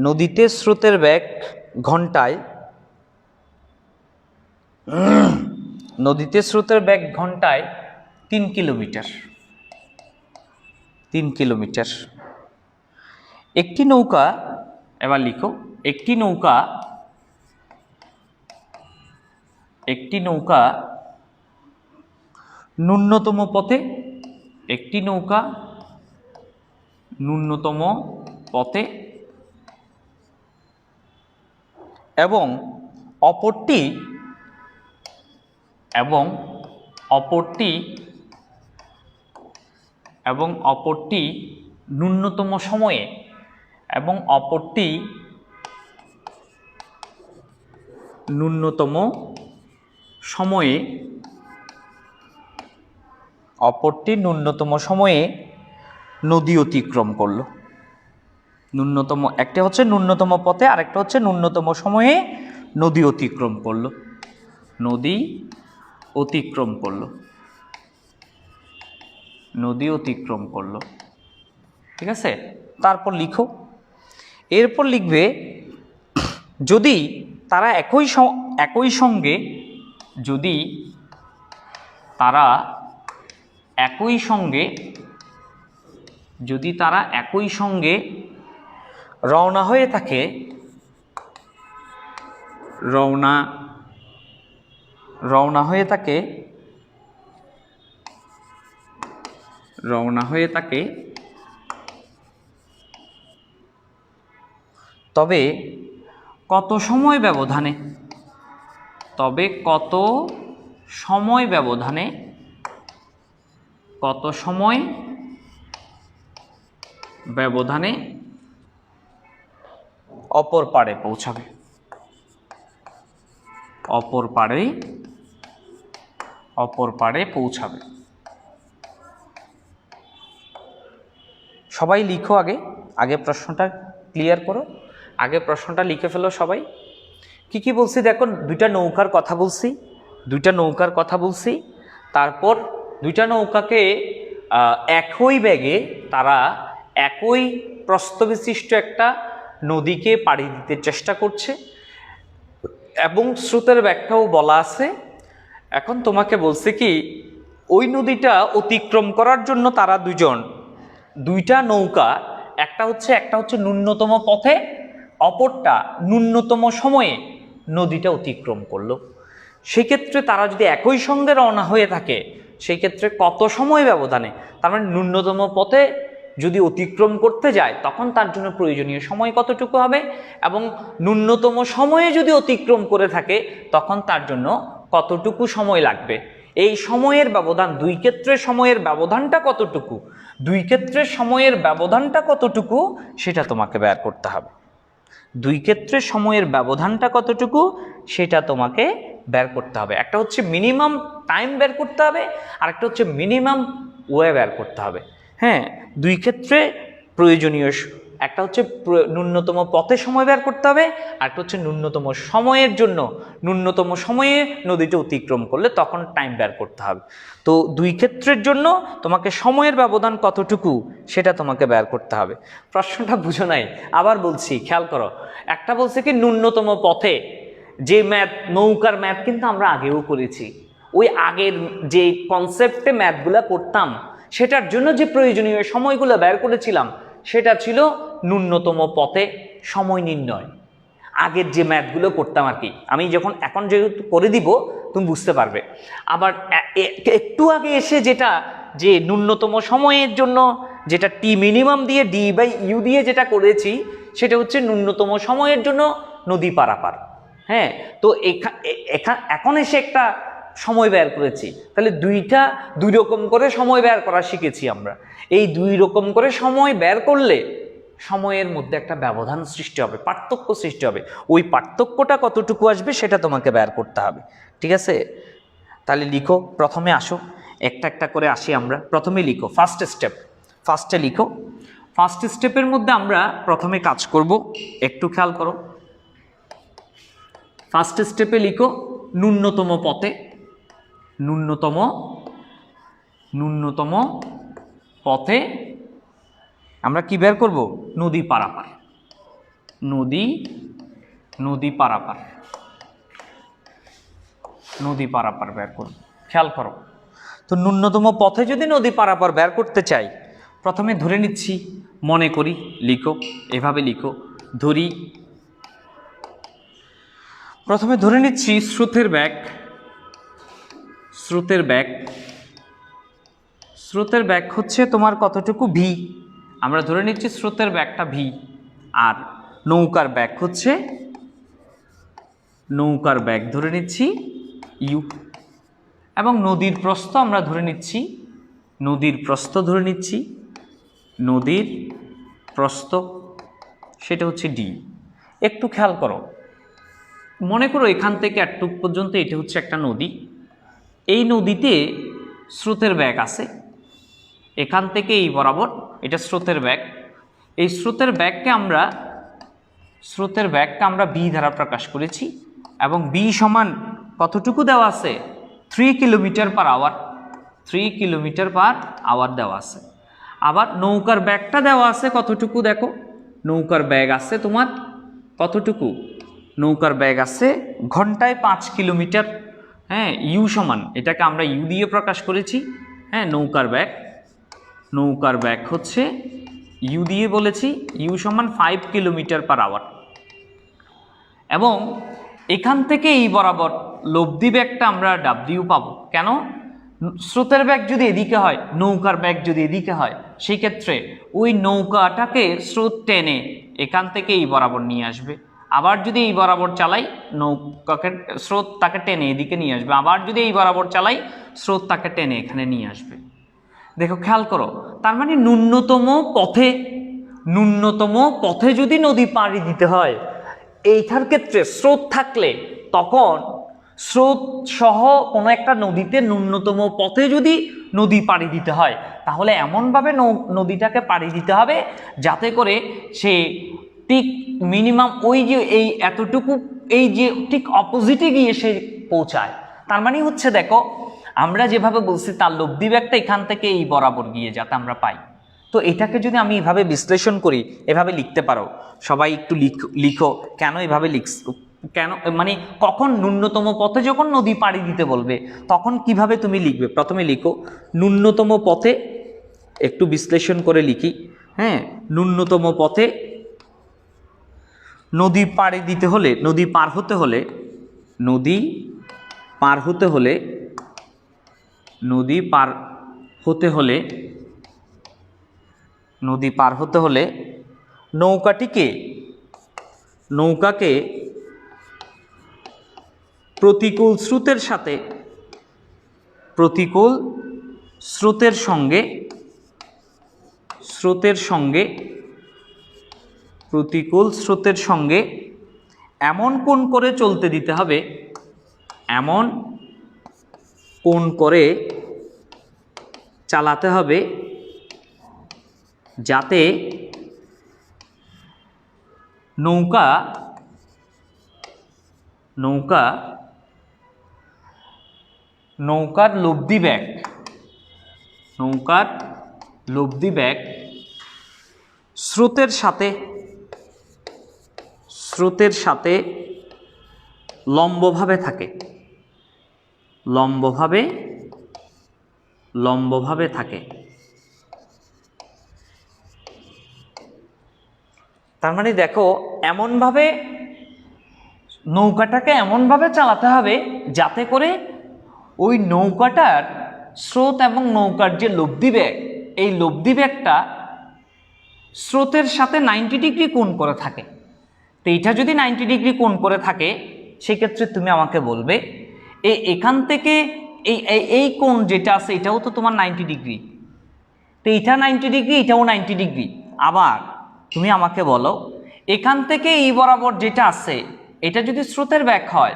নদীতে স্রোতের বেগ ঘন্টায়, নদীতে স্রোতের বেগ ঘন্টায় 3 কিলোমিটার, 3 কিলোমিটার। একটি নৌকা, এবার লিখো, একটি নৌকা, একটি নৌকা ন্যূনতম পথে, একটি নৌকা ন্যূনতম পথে এবং অপরটি, এবং অপরটি, এবং অপরটি ন্যূনতম সময়ে, এবং অপরটি ন্যূনতম সময়ে, অপরটি ন্যূনতম সময়ে নদী অতিক্রম করলো। ন্যূনতম, একটা হচ্ছে ন্যূনতম পথে, আরেকটা হচ্ছে ন্যূনতম সময়ে নদী অতিক্রম করলো, নদী অতিক্রম করলো, নদী অতিক্রম করলো। ঠিক আছে, তারপর লিখো, এরপর লিখবে যদি তারা একই সঙ্গে, যদি তারা একই সঙ্গে, যদি তারা একই সঙ্গে রওনা হয়ে থাকে, রওনা হয়ে থাকে, রওনা হয়ে থাকে, তবে কত সময় ব্যবধানে, তবে কত সময় ব্যবধানে, কত সময় ব্যবধানে অপর পাড়ে পৌঁছাবে, অপর পাড়ে, অপর পাড়ে পৌঁছাবে। সবাই লিখো, আগে আগে প্রশ্নটা ক্লিয়ার করো, আগে প্রশ্নটা লিখে ফেলো সবাই। কি কি বলছি দেখো, দুইটা নৌকার কথা বলছি, দুইটা নৌকার কথা বলছি, তারপর দুইটা নৌকাকে একই বেগে, তারা একই প্রস্থ বিশিষ্ট একটা নদীকে পাড়ি দিতে চেষ্টা করছে, এবং স্রোতের ব্যাখ্যাও বলা আছে। এখন তোমাকে বলছে কি, ওই নদীটা অতিক্রম করার জন্য তারা দুইটা নৌকা, একটা হচ্ছে ন্যূনতম পথে, অপরটা ন্যূনতম সময়ে নদীটা অতিক্রম করলো। সেক্ষেত্রে তারা যদি একই সঙ্গে রওনা হয়ে থাকে, সেই ক্ষেত্রে কত সময় ব্যবধানে, তার মানে ন্যূনতম পথে যদি অতিক্রম করতে যায় তখন তার জন্য প্রয়োজনীয় সময় কতটুকু হবে, এবং ন্যূনতম সময়ে যদি অতিক্রম করে থাকে তখন তার জন্য কতটুকু সময় লাগবে। এই সময়ের ব্যবধান, দুই ক্ষেত্রে সময়ের ব্যবধানটা কতটুকু, দুই ক্ষেত্রের সময়ের ব্যবধানটা কতটুকু সেটা তোমাকে বের করতে হবে। দুই ক্ষেত্রে সময়ের ব্যবধানটা কতটুকু সেটা তোমাকে বের করতে হবে। একটা হচ্ছে মিনিমাম টাইম বের করতে হবে, আর একটা হচ্ছে মিনিমাম ওয়ে বের করতে হবে। হ্যাঁ, দুই ক্ষেত্রে প্রয়োজনীয়, একটা হচ্ছে ন্যূনতম পথে সময় বের করতে হবে, আর একটা হচ্ছে ন্যূনতম সময়ের জন্য, ন্যূনতম সময়ে নদীটা অতিক্রম করলে তখন টাইম বের করতে হবে। তো দুই ক্ষেত্রের জন্য তোমাকে সময়ের ব্যবধান কতটুকু সেটা তোমাকে বের করতে হবে। প্রশ্নটা বুঝো নাই, আবার বলছি, খেয়াল করো। একটা বলছে কি ন্যূনতম পথে, যে ম্যাথ, নৌকার ম্যাথ কিন্তু আমরা আগেও করেছি, ওই আগের যে কনসেপ্টে ম্যাথগুলো করতাম সেটার জন্য যে প্রয়োজনীয় সময়গুলো বের করেছিলাম সেটা ছিল ন্যূনতম পথে সময় নির্ণয়। আগের যে ম্যাথগুলো করতাম আর কি, আমি যখন এখন যেহেতু করে দিব তুমি বুঝতে পারবে। আবার একটু আগে এসে যেটা, যে ন্যূনতম সময়ের জন্য যেটা টি মিনিমাম দিয়ে D/U দিয়ে যেটা করেছি, সেটা হচ্ছে ন্যূনতম সময়ের জন্য নদী পারাপার। হ্যাঁ, তো এখন এসে একটা সময় বের করেছি, তাহলে দুই রকম করে সময় বের করা শিখেছি আমরা। এই দুই রকম করে সময় বের করলে সময়ের মধ্যে একটা ব্যবধান সৃষ্টি হবে, পার্থক্য সৃষ্টি হবে। ওই পার্থক্যটা কতটুকু আসবে সেটা তোমাকে বের করতে হবে। ঠিক আছে, তাহলে লিখো, প্রথমে আসো, একটা একটা করে আসি আমরা। প্রথমে লিখো ফার্স্ট স্টেপ, ফার্স্টে লিখো ফার্স্ট স্টেপের মধ্যে আমরা প্রথমে কাজ করব, একটু খেয়াল করো। ফার্স্ট স্টেপে লিখো ন্যূনতম পথে, ন্যূনতম পথে আমরা কি বের করব? নদী পারাপার, নদী পারাপার, নদী পারাপার বের করব। খেয়াল করো, তো ন্যূনতম পথে যদি নদী পারাপার বের করতে চাই, প্রথমে ধরে নিচ্ছি, মনে করি, লিখো, এভাবে লিখো, ধরি। প্রথমে ধরে নিচ্ছি স্রোতের বেগ, স্রোতের বেগ হচ্ছে তোমার কতটুকু? ভি। আমরা ধরে নিচ্ছি স্রোতের বেগটা ভি। আর নৌকার বেগ হচ্ছে, নৌকার বেগ ধরে নিচ্ছি ইউ। এবং নদীর প্রস্থ আমরা ধরে নিচ্ছি, নদীর প্রস্থ ধরে নিচ্ছি, নদীর প্রস্থ সেটা হচ্ছে ডি। একটু খেয়াল করো, মনে করো এখান থেকে এতটুক পর্যন্ত এটা হচ্ছে একটা নদী। এই নদীতে স্রোতের বেগ আছে, এখান থেকে এই বরাবর এটা স্রোতের বেগ। এই স্রোতের ব্যাগকে আমরা বি দ্বারা প্রকাশ করেছি এবং বি সমান কতটুকু দেওয়া আছে? 3 kilometre per hour, 3 kilometre per hour দেওয়া আছে। আবার নৌকার ব্যাগটা দেওয়া আছে কতটুকু? দেখো, নৌকার ব্যাগ আছে তোমার কতটুকু? নৌকার ব্যাগ আছে ঘন্টায় 5 কিলোমিটার। হ্যাঁ, ইউ সমান, এটাকে আমরা ইউ দিয়ে প্রকাশ করেছি। হ্যাঁ, নৌকার ব্যাগ হচ্ছে ইউ দিয়ে বলেছি, ইউ সমান 5 কিলোমিটার পার আওয়ার। এবং এখান থেকে এই বরাবর লব্ধি ব্যাগটা আমরা ডাব্লিউ পাবো। কেন? স্রোতের ব্যাগ যদি এদিকে হয়, নৌকার ব্যাগ যদি এদিকে হয়, সেই ক্ষেত্রে ওই নৌকাটাকে স্রোত টেনে এখান থেকে এই বরাবর নিয়ে আসবে। আবার যদি এই বরাবর চালাই, নৌকাকে স্রোত তাকে টেনে এদিকে নিয়ে আসবে। আবার যদি এই বরাবর চালাই, স্রোত তাকে টেনে এখানে নিয়ে আসবে। দেখো, খেয়াল করো, তার মানে ন্যূনতম পথে যদি নদী পাড়ি দিতে হয়, এইটার ক্ষেত্রে স্রোত থাকলে, তখন স্রোত সহ কোনো একটা নদীতে ন্যূনতম পথে যদি নদী পাড়ি দিতে হয়, তাহলে এমনভাবে নদীটাকে পাড়ি দিতে হবে যাতে করে সে ঠিক মিনিমাম ওই যে এই এতটুকু, এই যে ঠিক অপোজিটে গিয়ে সে পৌঁছায়। তার মানে হচ্ছে, দেখো, আমরা যেভাবে বলছি তার লব্ধি ব্যাগটা এখান থেকে এই বরাবর গিয়ে যাতে আমরা পাই। তো এটাকে যদি আমি এভাবে বিশ্লেষণ করি, এভাবে লিখতে পারো। সবাই একটু লিখো কেন এভাবে কেন, মানে কখন ন্যূনতম পথে যখন নদী পাড়ি দিতে বলবে তখন কিভাবে তুমি লিখবে। প্রথমে লিখো ন্যূনতম পথে, একটু বিশ্লেষণ করে লিখি। হ্যাঁ, ন্যূনতম পথে নদী পাড়ি দিতে হলে, নদী পার হতে হলে, নদী পার হতে হলে, নদী পার হতে হলে, নদী পার হতে হলে নৌকাকে প্রতিকূল স্রোতের সাথে, প্রতিকূল স্রোতের সঙ্গে, প্রতিকূল স্রোতের সঙ্গে এমন কোণ করে চলতে দিতে হবে, এমন কোণ করে চালাতে হবে যাতে নৌকার লব্ধি ব্যাগ স্রোতের সাথে লম্বভাবে থাকে, লম্বভাবে থাকে। তার মানে দেখো, এমনভাবে নৌকাটাকে এমনভাবে চালাতে হবে যাতে করে ওই নৌকাটার স্রোত এবং নৌকার যে লব্ধি ব্যাগ, এই লব্ধি ব্যাগটা স্রোতের সাথে 90 ডিগ্রি কোণ করে থাকে। তো এইটা যদি 90 ডিগ্রি কোণ করে থাকে, সেক্ষেত্রে তুমি আমাকে বলবে এখান থেকে এই কোণ যেটা আছে এটাও তো তোমার 90 ডিগ্রি। তো এইটা 90 ডিগ্রি, এটাও 90 ডিগ্রি। আবার তুমি আমাকে বলো, এখান থেকে এই বরাবর যেটা আছে এটা যদি স্রোতের ব্যাগ হয়,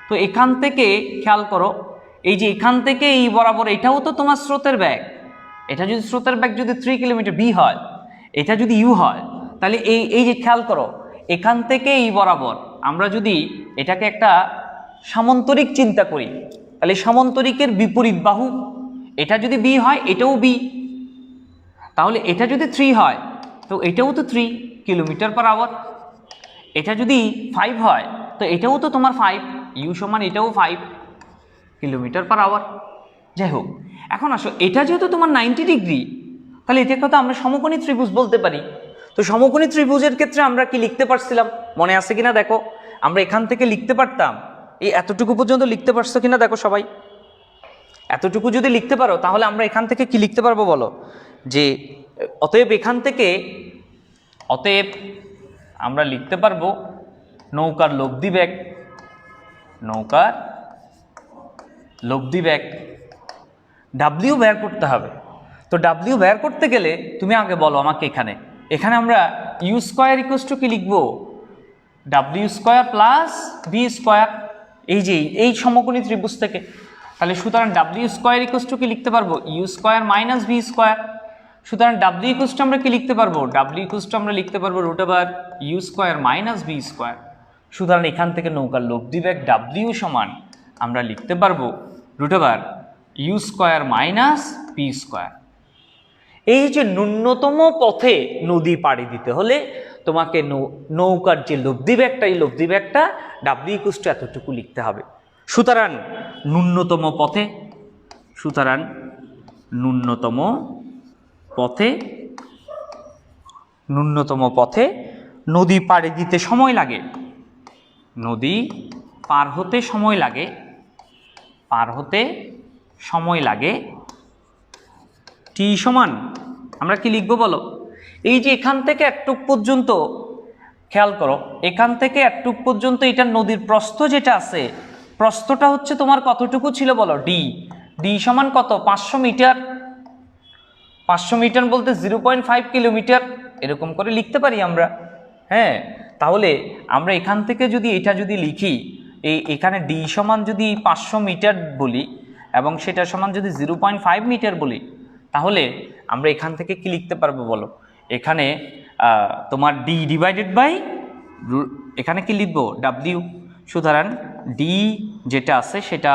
তো এখান থেকে খেয়াল করো, এই যে এখান থেকে এই বরাবর এটাও তো তোমার স্রোতের ব্যাগ। এটা যদি স্রোতের ব্যাগ যদি 3 কিলোমিটার বি হয়, এটা যদি ইউ হয় তাহলে এই এই যে খেয়াল করো এখান থেকে এই বরাবর আমরা যদি এটাকে একটা সামান্তরিক চিন্তা করি তাহলে সামান্তরিকের বিপরীত বাহু এটা যদি বি হয় এটাও বি, তাহলে এটা যদি 3 হয় তো এটাও তো 3 কিলোমিটার পার আওয়ার, এটা যদি 5 হয় তো এটাও তো তোমার 5, ইউ সমান এটাও 5 কিলোমিটার পার আওয়ার। যাই হোক, এখন আসো এটা যেহেতু তোমার 90 ডিগ্রি তাহলে এটাকে তো আমরা সমকোণী ত্রিভুজ বলতে পারি। তো সমকোণী ত্রিভুজের ক্ষেত্রে আমরা কি লিখতে পারছিলাম মনে আছে কিনা দেখো, আমরা এখান থেকে লিখতে পারতাম এই এতটুকু পর্যন্ত লিখতে পারছো কিনা দেখো সবাই, এতটুকু যদি লিখতে পারো তাহলে আমরা এখান থেকে কি লিখতে পারবো বলো, যে অতএব এখান থেকে অতএব আমরা লিখতে পারবো নৌকার লব্ধি বেগ, নৌকার লব্ধি বেগ ডাব্লিউ বের করতে হবে। তো ডাব্লিউ বের করতে গেলে তুমি আগে বলো আমাকে, এখানে এখানে আমরা ইউ স্কোয়ার ইকুয়াল টু কি লিখবো, W square plus B square, এই যে এই সমকোণী ত্রিভুজ থেকে। তাহলে সুতরাং ডাব্লিউ স্কোয়ার ইকুয়াল টু কি লিখতে পারবো, U square minus B square. সুতরাং ডাব্লিউ ইকুয়াল টু আমরা কি লিখতে পারবো, ডাব্লিউ ইকুয়াল টু আমরা লিখতে পারবো root over U square minus B square. সুতরাং এখান থেকে নৌকার লব্ধি বেগ ডাব্লিউ সমান আমরা লিখতে পারবো root over U square minus B square. এই যে ন্যূনতম পথে নদী পাড়ি দিতে হলে তোমাকে নৌকার যে লব্ধি বেগটা, এই লব্ধি বেগটা ডাব্লিউ ইকুয়াল টু এতটুকু লিখতে হবে। সুতরাং ন্যূনতম পথে, সুতরাং ন্যূনতম পথে নদী পাড়ি দিতে সময় লাগে, নদী পার হতে সময় লাগে টি সমান আমরা কি লিখবো বলো, এই যে এখান থেকে একটুক পর্যন্ত খেয়াল করো, এখান থেকে একটুক পর্যন্ত এটা নদীর প্রস্থ যেটা আছে, প্রস্থটা হচ্ছে তোমার কতটুকু ছিল বলো, ডি। ডি সমান কত, 500 মিটার। 500 মিটার বলতে 0.5 কিলোমিটার, এরকম করে লিখতে পারি আমরা। হ্যাঁ, তাহলে আমরা এখান থেকে যদি এটা যদি লিখি, এখানে ডি সমান যদি 500 মিটার বলি এবং সেটা সমান যদি 0.5 মিটার বলি, তাহলে আমরা এখান থেকে কি লিখতে পারবো বলো, এখানে তোমার ডি ডিভাইডেড বাই এখানে কি লিখবো ডাব্লিউ। সুতরাং ডি যেটা আছে সেটা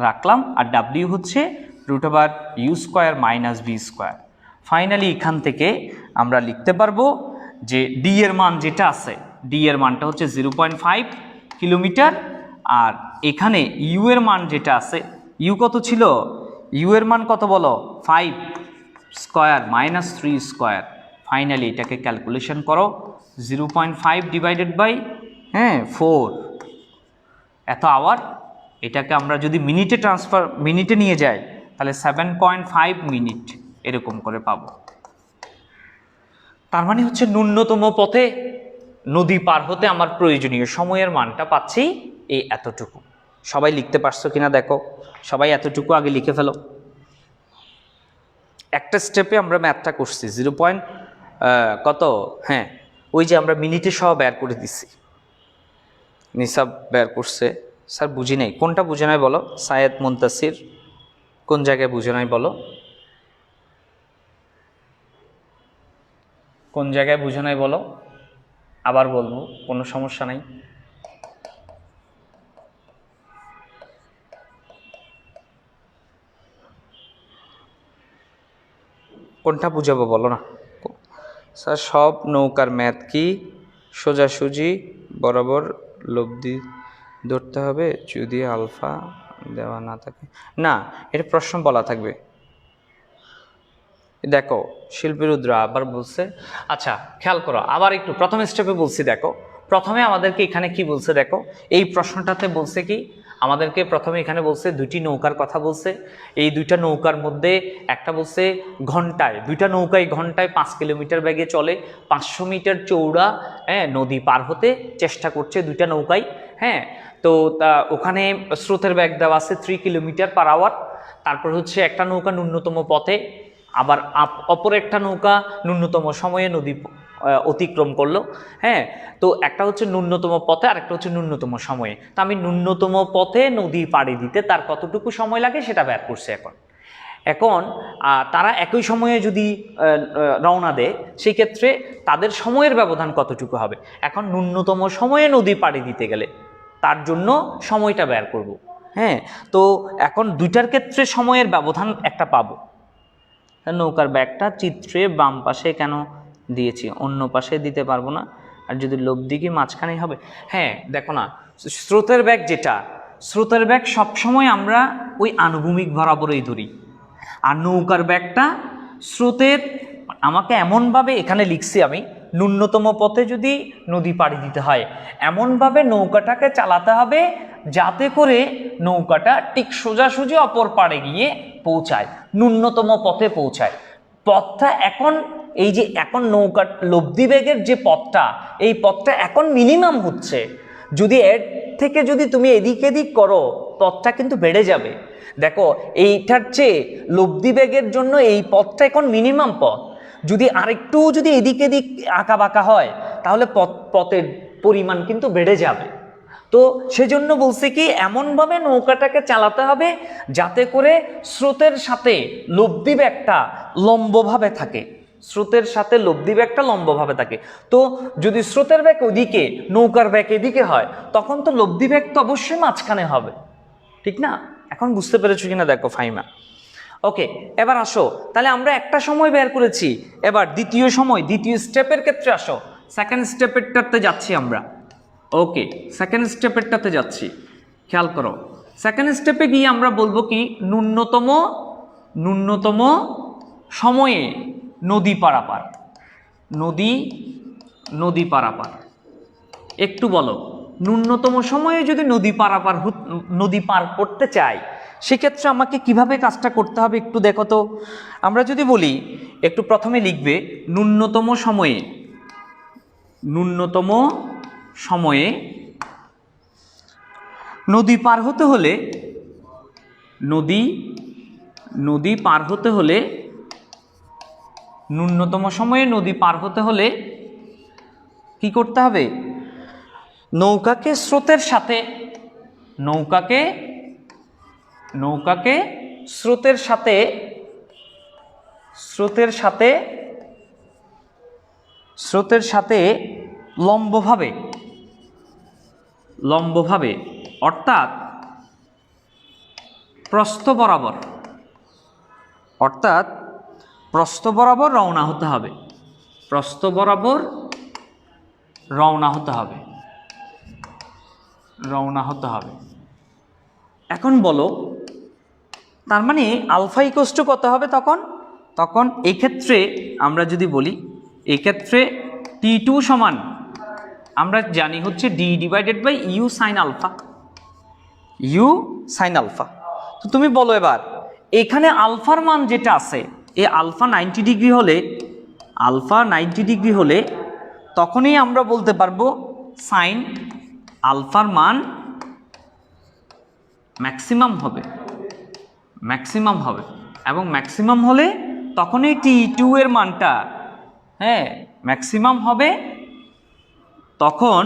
রাখলাম, আর ডাব্লিউ হচ্ছে root over U square minus B square. Finally এখান থেকে আমরা লিখতে পারবো যে ডি এর মান যেটা আছে, ডি এর মানটা হচ্ছে 0.5 কিলোমিটার, আর এখানে ইউ এর মান যেটা আছে, ইউ কত ছিল, ইউ এর মান কত বলো, 5 স্কোয়ার মাইনাস 3 স্কোয়ার। ফাইনালি এটাকে ক্যালকুলেশন করো, 0.5 ডিভাইডেড বাই 4 এত আওয়ার। এটাকে আমরা যদি মিনিটে নিয়ে যাই তাহলে 7.5 মিনিট এরকম করে পাবো। তার মানে হচ্ছে ন্যূনতম পথে নদী পার হতে আমার প্রয়োজনীয় সময়ের মানটা পাচ্ছি এই এতটুকু। সবাই লিখতে পারছো কিনা দেখো, সবাই এতটুকু আগে লিখে ফেলো। একটা স্টেপে আমরা ম্যাথটা করছি 0. কত, ওই যে আমরা মিনিটে সহ বের করে দিছি, নিসাব বের করছে। স্যার বুঝি নাই, কোনটা বুঝে নাই বলো, সায়েদ মুনতাসির কোন জায়গায় বুঝে নাই বলো, কোন জায়গায় বুঝে নাই বলো, আবার বলবো, কোনো সমস্যা নাই। কোনটা বুঝাবো বলো না। স্যার সব নৌকার ম্যাথ কি সোজাসুজি বরাবর লব্ধি ধরতে হবে যদি আলফা দেওয়া না থাকে? না, এটা প্রশ্ন বলা থাকবে। দেখো শিল্পীরুদ্রা আবার বলছে, আচ্ছা খেয়াল করো আবার একটু, প্রথম স্টেপে বলছি দেখো, প্রথমে আমাদেরকে এখানে কি বলছে দেখো, এই প্রশ্নটাতে বলছে কি আমাদেরকে প্রথমে এখানে বলছে দুইটি নৌকার কথা বলছে। এই দুইটা নৌকার মধ্যে একটা বলছে ঘন্টায়, দুইটা নৌকায় ঘন্টায় 5 কিলোমিটার বেগে চলে, 500 মিটার চৌড়া নদী পার হতে চেষ্টা করছে দুইটা নৌকায়। তো তা ওখানে স্রোতের বেগ দেওয়া আছে 3 কিলোমিটার পার আওয়ার। তারপর হচ্ছে একটা নৌকা ন্যূনতম পথে, আবার অপর একটা নৌকা ন্যূনতম সময়ে নদী অতিক্রম করলো। তো একটা হচ্ছে ন্যূনতম পথে আর একটা হচ্ছে ন্যূনতম সময়ে। তো আমি ন্যূনতম পথে নদী পাড়ি দিতে তার কতটুকু সময় লাগে সেটা বের করছি এখন। এখন তারা একই সময়ে যদি রওনা দেয় সেই ক্ষেত্রে তাদের সময়ের ব্যবধান কতটুকু হবে। এখন ন্যূনতম সময়ে নদী পাড়ি দিতে গেলে তার জন্য সময়টা বের করব। হ্যাঁ, তো এখন দুইটার ক্ষেত্রে সময়ের ব্যবধান একটা পাবো। নৌকার ব্যাগটা চিত্রে বাম পাশে কেন দিয়েছি, অন্য পাশে দিতে পারবো না, আর যদি লব্ধিকি মাঝখানেই হবে। হ্যাঁ দেখো না, স্রোতের ব্যাগ যেটা, স্রোতের ব্যাগ সবসময় আমরা ওই আনুভূমিক বরাবরই ধরি, আর নৌকার ব্যাগটা স্রোতের, আমাকে এমনভাবে এখানে লিখছি আমি, ন্যূনতম পথে যদি নদী পাড়ি দিতে হয় এমনভাবে নৌকাটাকে চালাতে হবে যাতে করে নৌকাটা ঠিক সোজাসুজি অপর পাড়ে গিয়ে পৌঁছায়, ন্যূনতম পথে পৌঁছায়। পথটা এখন এই যে এখন নৌকার লব্ধি বেগের যে পথটা, এই পথটা এখন মিনিমাম হচ্ছে, যদি এর থেকে যদি তুমি এদিক এদিক করো পথটা কিন্তু বেড়ে যাবে। দেখো এইটার চেয়ে লব্ধি বেগের জন্য এই পথটা এখন মিনিমাম পথ, যদি আরেকটু যদি এদিক এদিক আঁকা বাঁকা হয় তাহলে পথের পরিমাণ কিন্তু বেড়ে যাবে। তো সেজন্য বলছি কি, এমনভাবে নৌকাটাকে চালাতে হবে যাতে করে স্রোতের সাথে লব্ধি ব্যাগটা লম্বভাবে থাকে, স্রোতের সাথে লব্ধি ব্যাগটা লম্বভাবে থাকে। তো যদি স্রোতের ব্যাগ ওদিকে নৌকার ব্যাগ এদিকে হয় তখন তো লব্ধি ব্যাগ তো অবশ্যই মাঝখানে হবে, ঠিক না? এখন বুঝতে পেরেছো কিনা দেখো ফাহিমা। ওকে, এবার আসো, তাহলে আমরা একটা সময় বের করেছি, এবার দ্বিতীয় সময়, দ্বিতীয় স্টেপের ক্ষেত্রে আসো, সেকেন্ড স্টেপেরটাতে যাচ্ছি আমরা। ওকে, সেকেন্ড স্টেপেরটাতে যাচ্ছি, খেয়াল করো। সেকেন্ড স্টেপে গিয়ে আমরা বলবো কি, ন্যূনতম সময়ে নদী পারাপার, নদী পারাপার। একটু বলো, ন্যূনতম সময়ে যদি নদী পার করতে চাই সেক্ষেত্রে আমাকে কিভাবে কাজটা করতে হবে একটু দেখো তো। আমরা যদি বলি, একটু প্রথমে লিখবে ন্যূনতম সময়ে নদী পার হতে হলে, নদী পার হতে হলে, ন্যূনতম সময়ে নদী পার হতে হলে কি করতে হবে? নৌকাকে স্রোতের সাথে, নৌকাকে স্রোতের সাথে লম্বভাবে অর্থাৎ প্রস্থ বরাবর রওনা হতে হবে, প্রস্থ বরাবর রওনা হতে হবে। এখন বলো, তার মানে আলফা ইকুয়ালস টু কত হবে তখন এই ক্ষেত্রে আমরা যদি বলি, এই ক্ষেত্রে T2 সমান আমরা জানি হচ্ছে D divided by U sine alpha. তো তুমি বলো এবার, এখানে আলফার মান যেটা আছে, এই আলফা 90 ডিগ্রি হলে তখনই আমরা বলতে পারবো সাইন আলফার মান ম্যাক্সিমাম হবে, এবং ম্যাক্সিমাম হলে তখনই T2 এর মানটা, হ্যাঁ ম্যাক্সিমাম হবে, তখন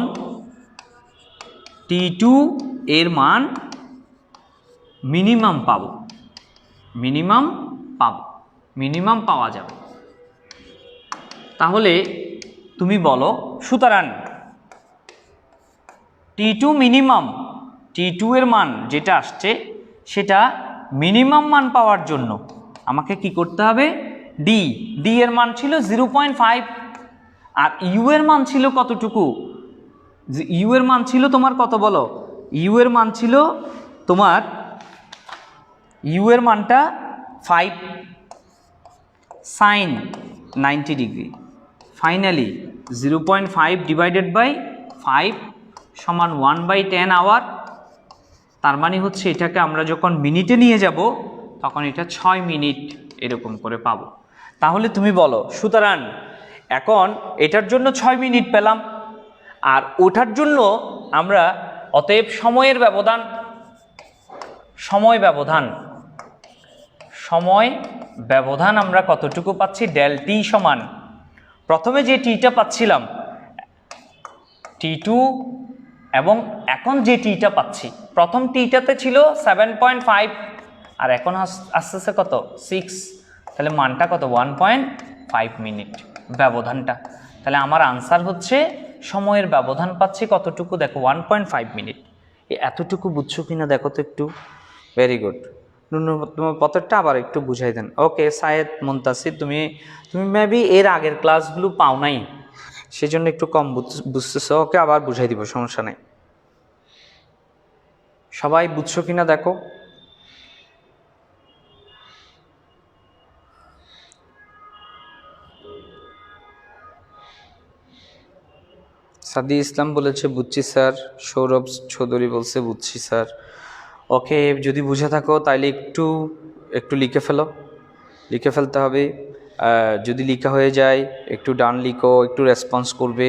T2 এর মান মিনিমাম পাওয়া যাবে। তাহলে তুমি বলো, সুতরাং T2 এর মান যেটা আসছে সেটা মিনিমাম মান পাওয়ার জন্য আমাকে কি করতে হবে? D এর মান ছিল 0.5, আর ইউ এর মান ছিল কতটুকু? ইউ এর মান ছিল তোমার কত বলো? ইউ এর মানটা 5 sine 90 degree. Finally 0.5 divided by 5 সমান 1/10 আওয়ার। তার মানে হচ্ছে এটাকে আমরা যখন মিনিটে নিয়ে যাব তখন এটা 6 মিনিট এরকম করে পাবো। তাহলে তুমি বলো, সুতরাং এখন এটার জন্য 6 মিনিট পেলাম, আর ওটার জন্য আমরা অতএব সময় ব্যবধান আমরা কতটুকু পাচ্ছি? ডেল টি সমান, প্রথমে যে টিটা পাচ্ছিলাম T2 এবং এখন যে টিটা পাচ্ছি, প্রথম টিটাতে ছিল 7.5 আর এখন আসতেছে কত 6, তাহলে মানটা কত 1.5 মিনিট ব্যবধানটা। তাহলে আমার আনসার হচ্ছে সময়ের ব্যবধান পাচ্ছি কতটুকু, দেখো 1.5 মিনিট। এতটুকু বুঝছো কিনা দেখো তো একটু। Very good. ন্যূনতম পথেরটা আবার একটু বুঝাই দেন। ওকে সায়েদ মুনতাসির, তুমি মেবি এর আগের ক্লাসগুলো পাও নাই, সেজন্য একটু কম বুঝতেছো। ওকে আবার বুঝাই দিব, সমস্যা নেই। সবাই বুঝছো কিনা দেখো। সাদি ইসলাম বলেছে বুঝছি স্যার। সৌরভ চৌধুরী বলছে বুঝছি স্যার। ওকে, যদি বুঝে থাকো তাইলে একটু লিখে ফেলো, লিখে ফেলতে হবে। যদি লিখা হয়ে যায় একটু ডান লিখো, একটু রেসপন্স করবে।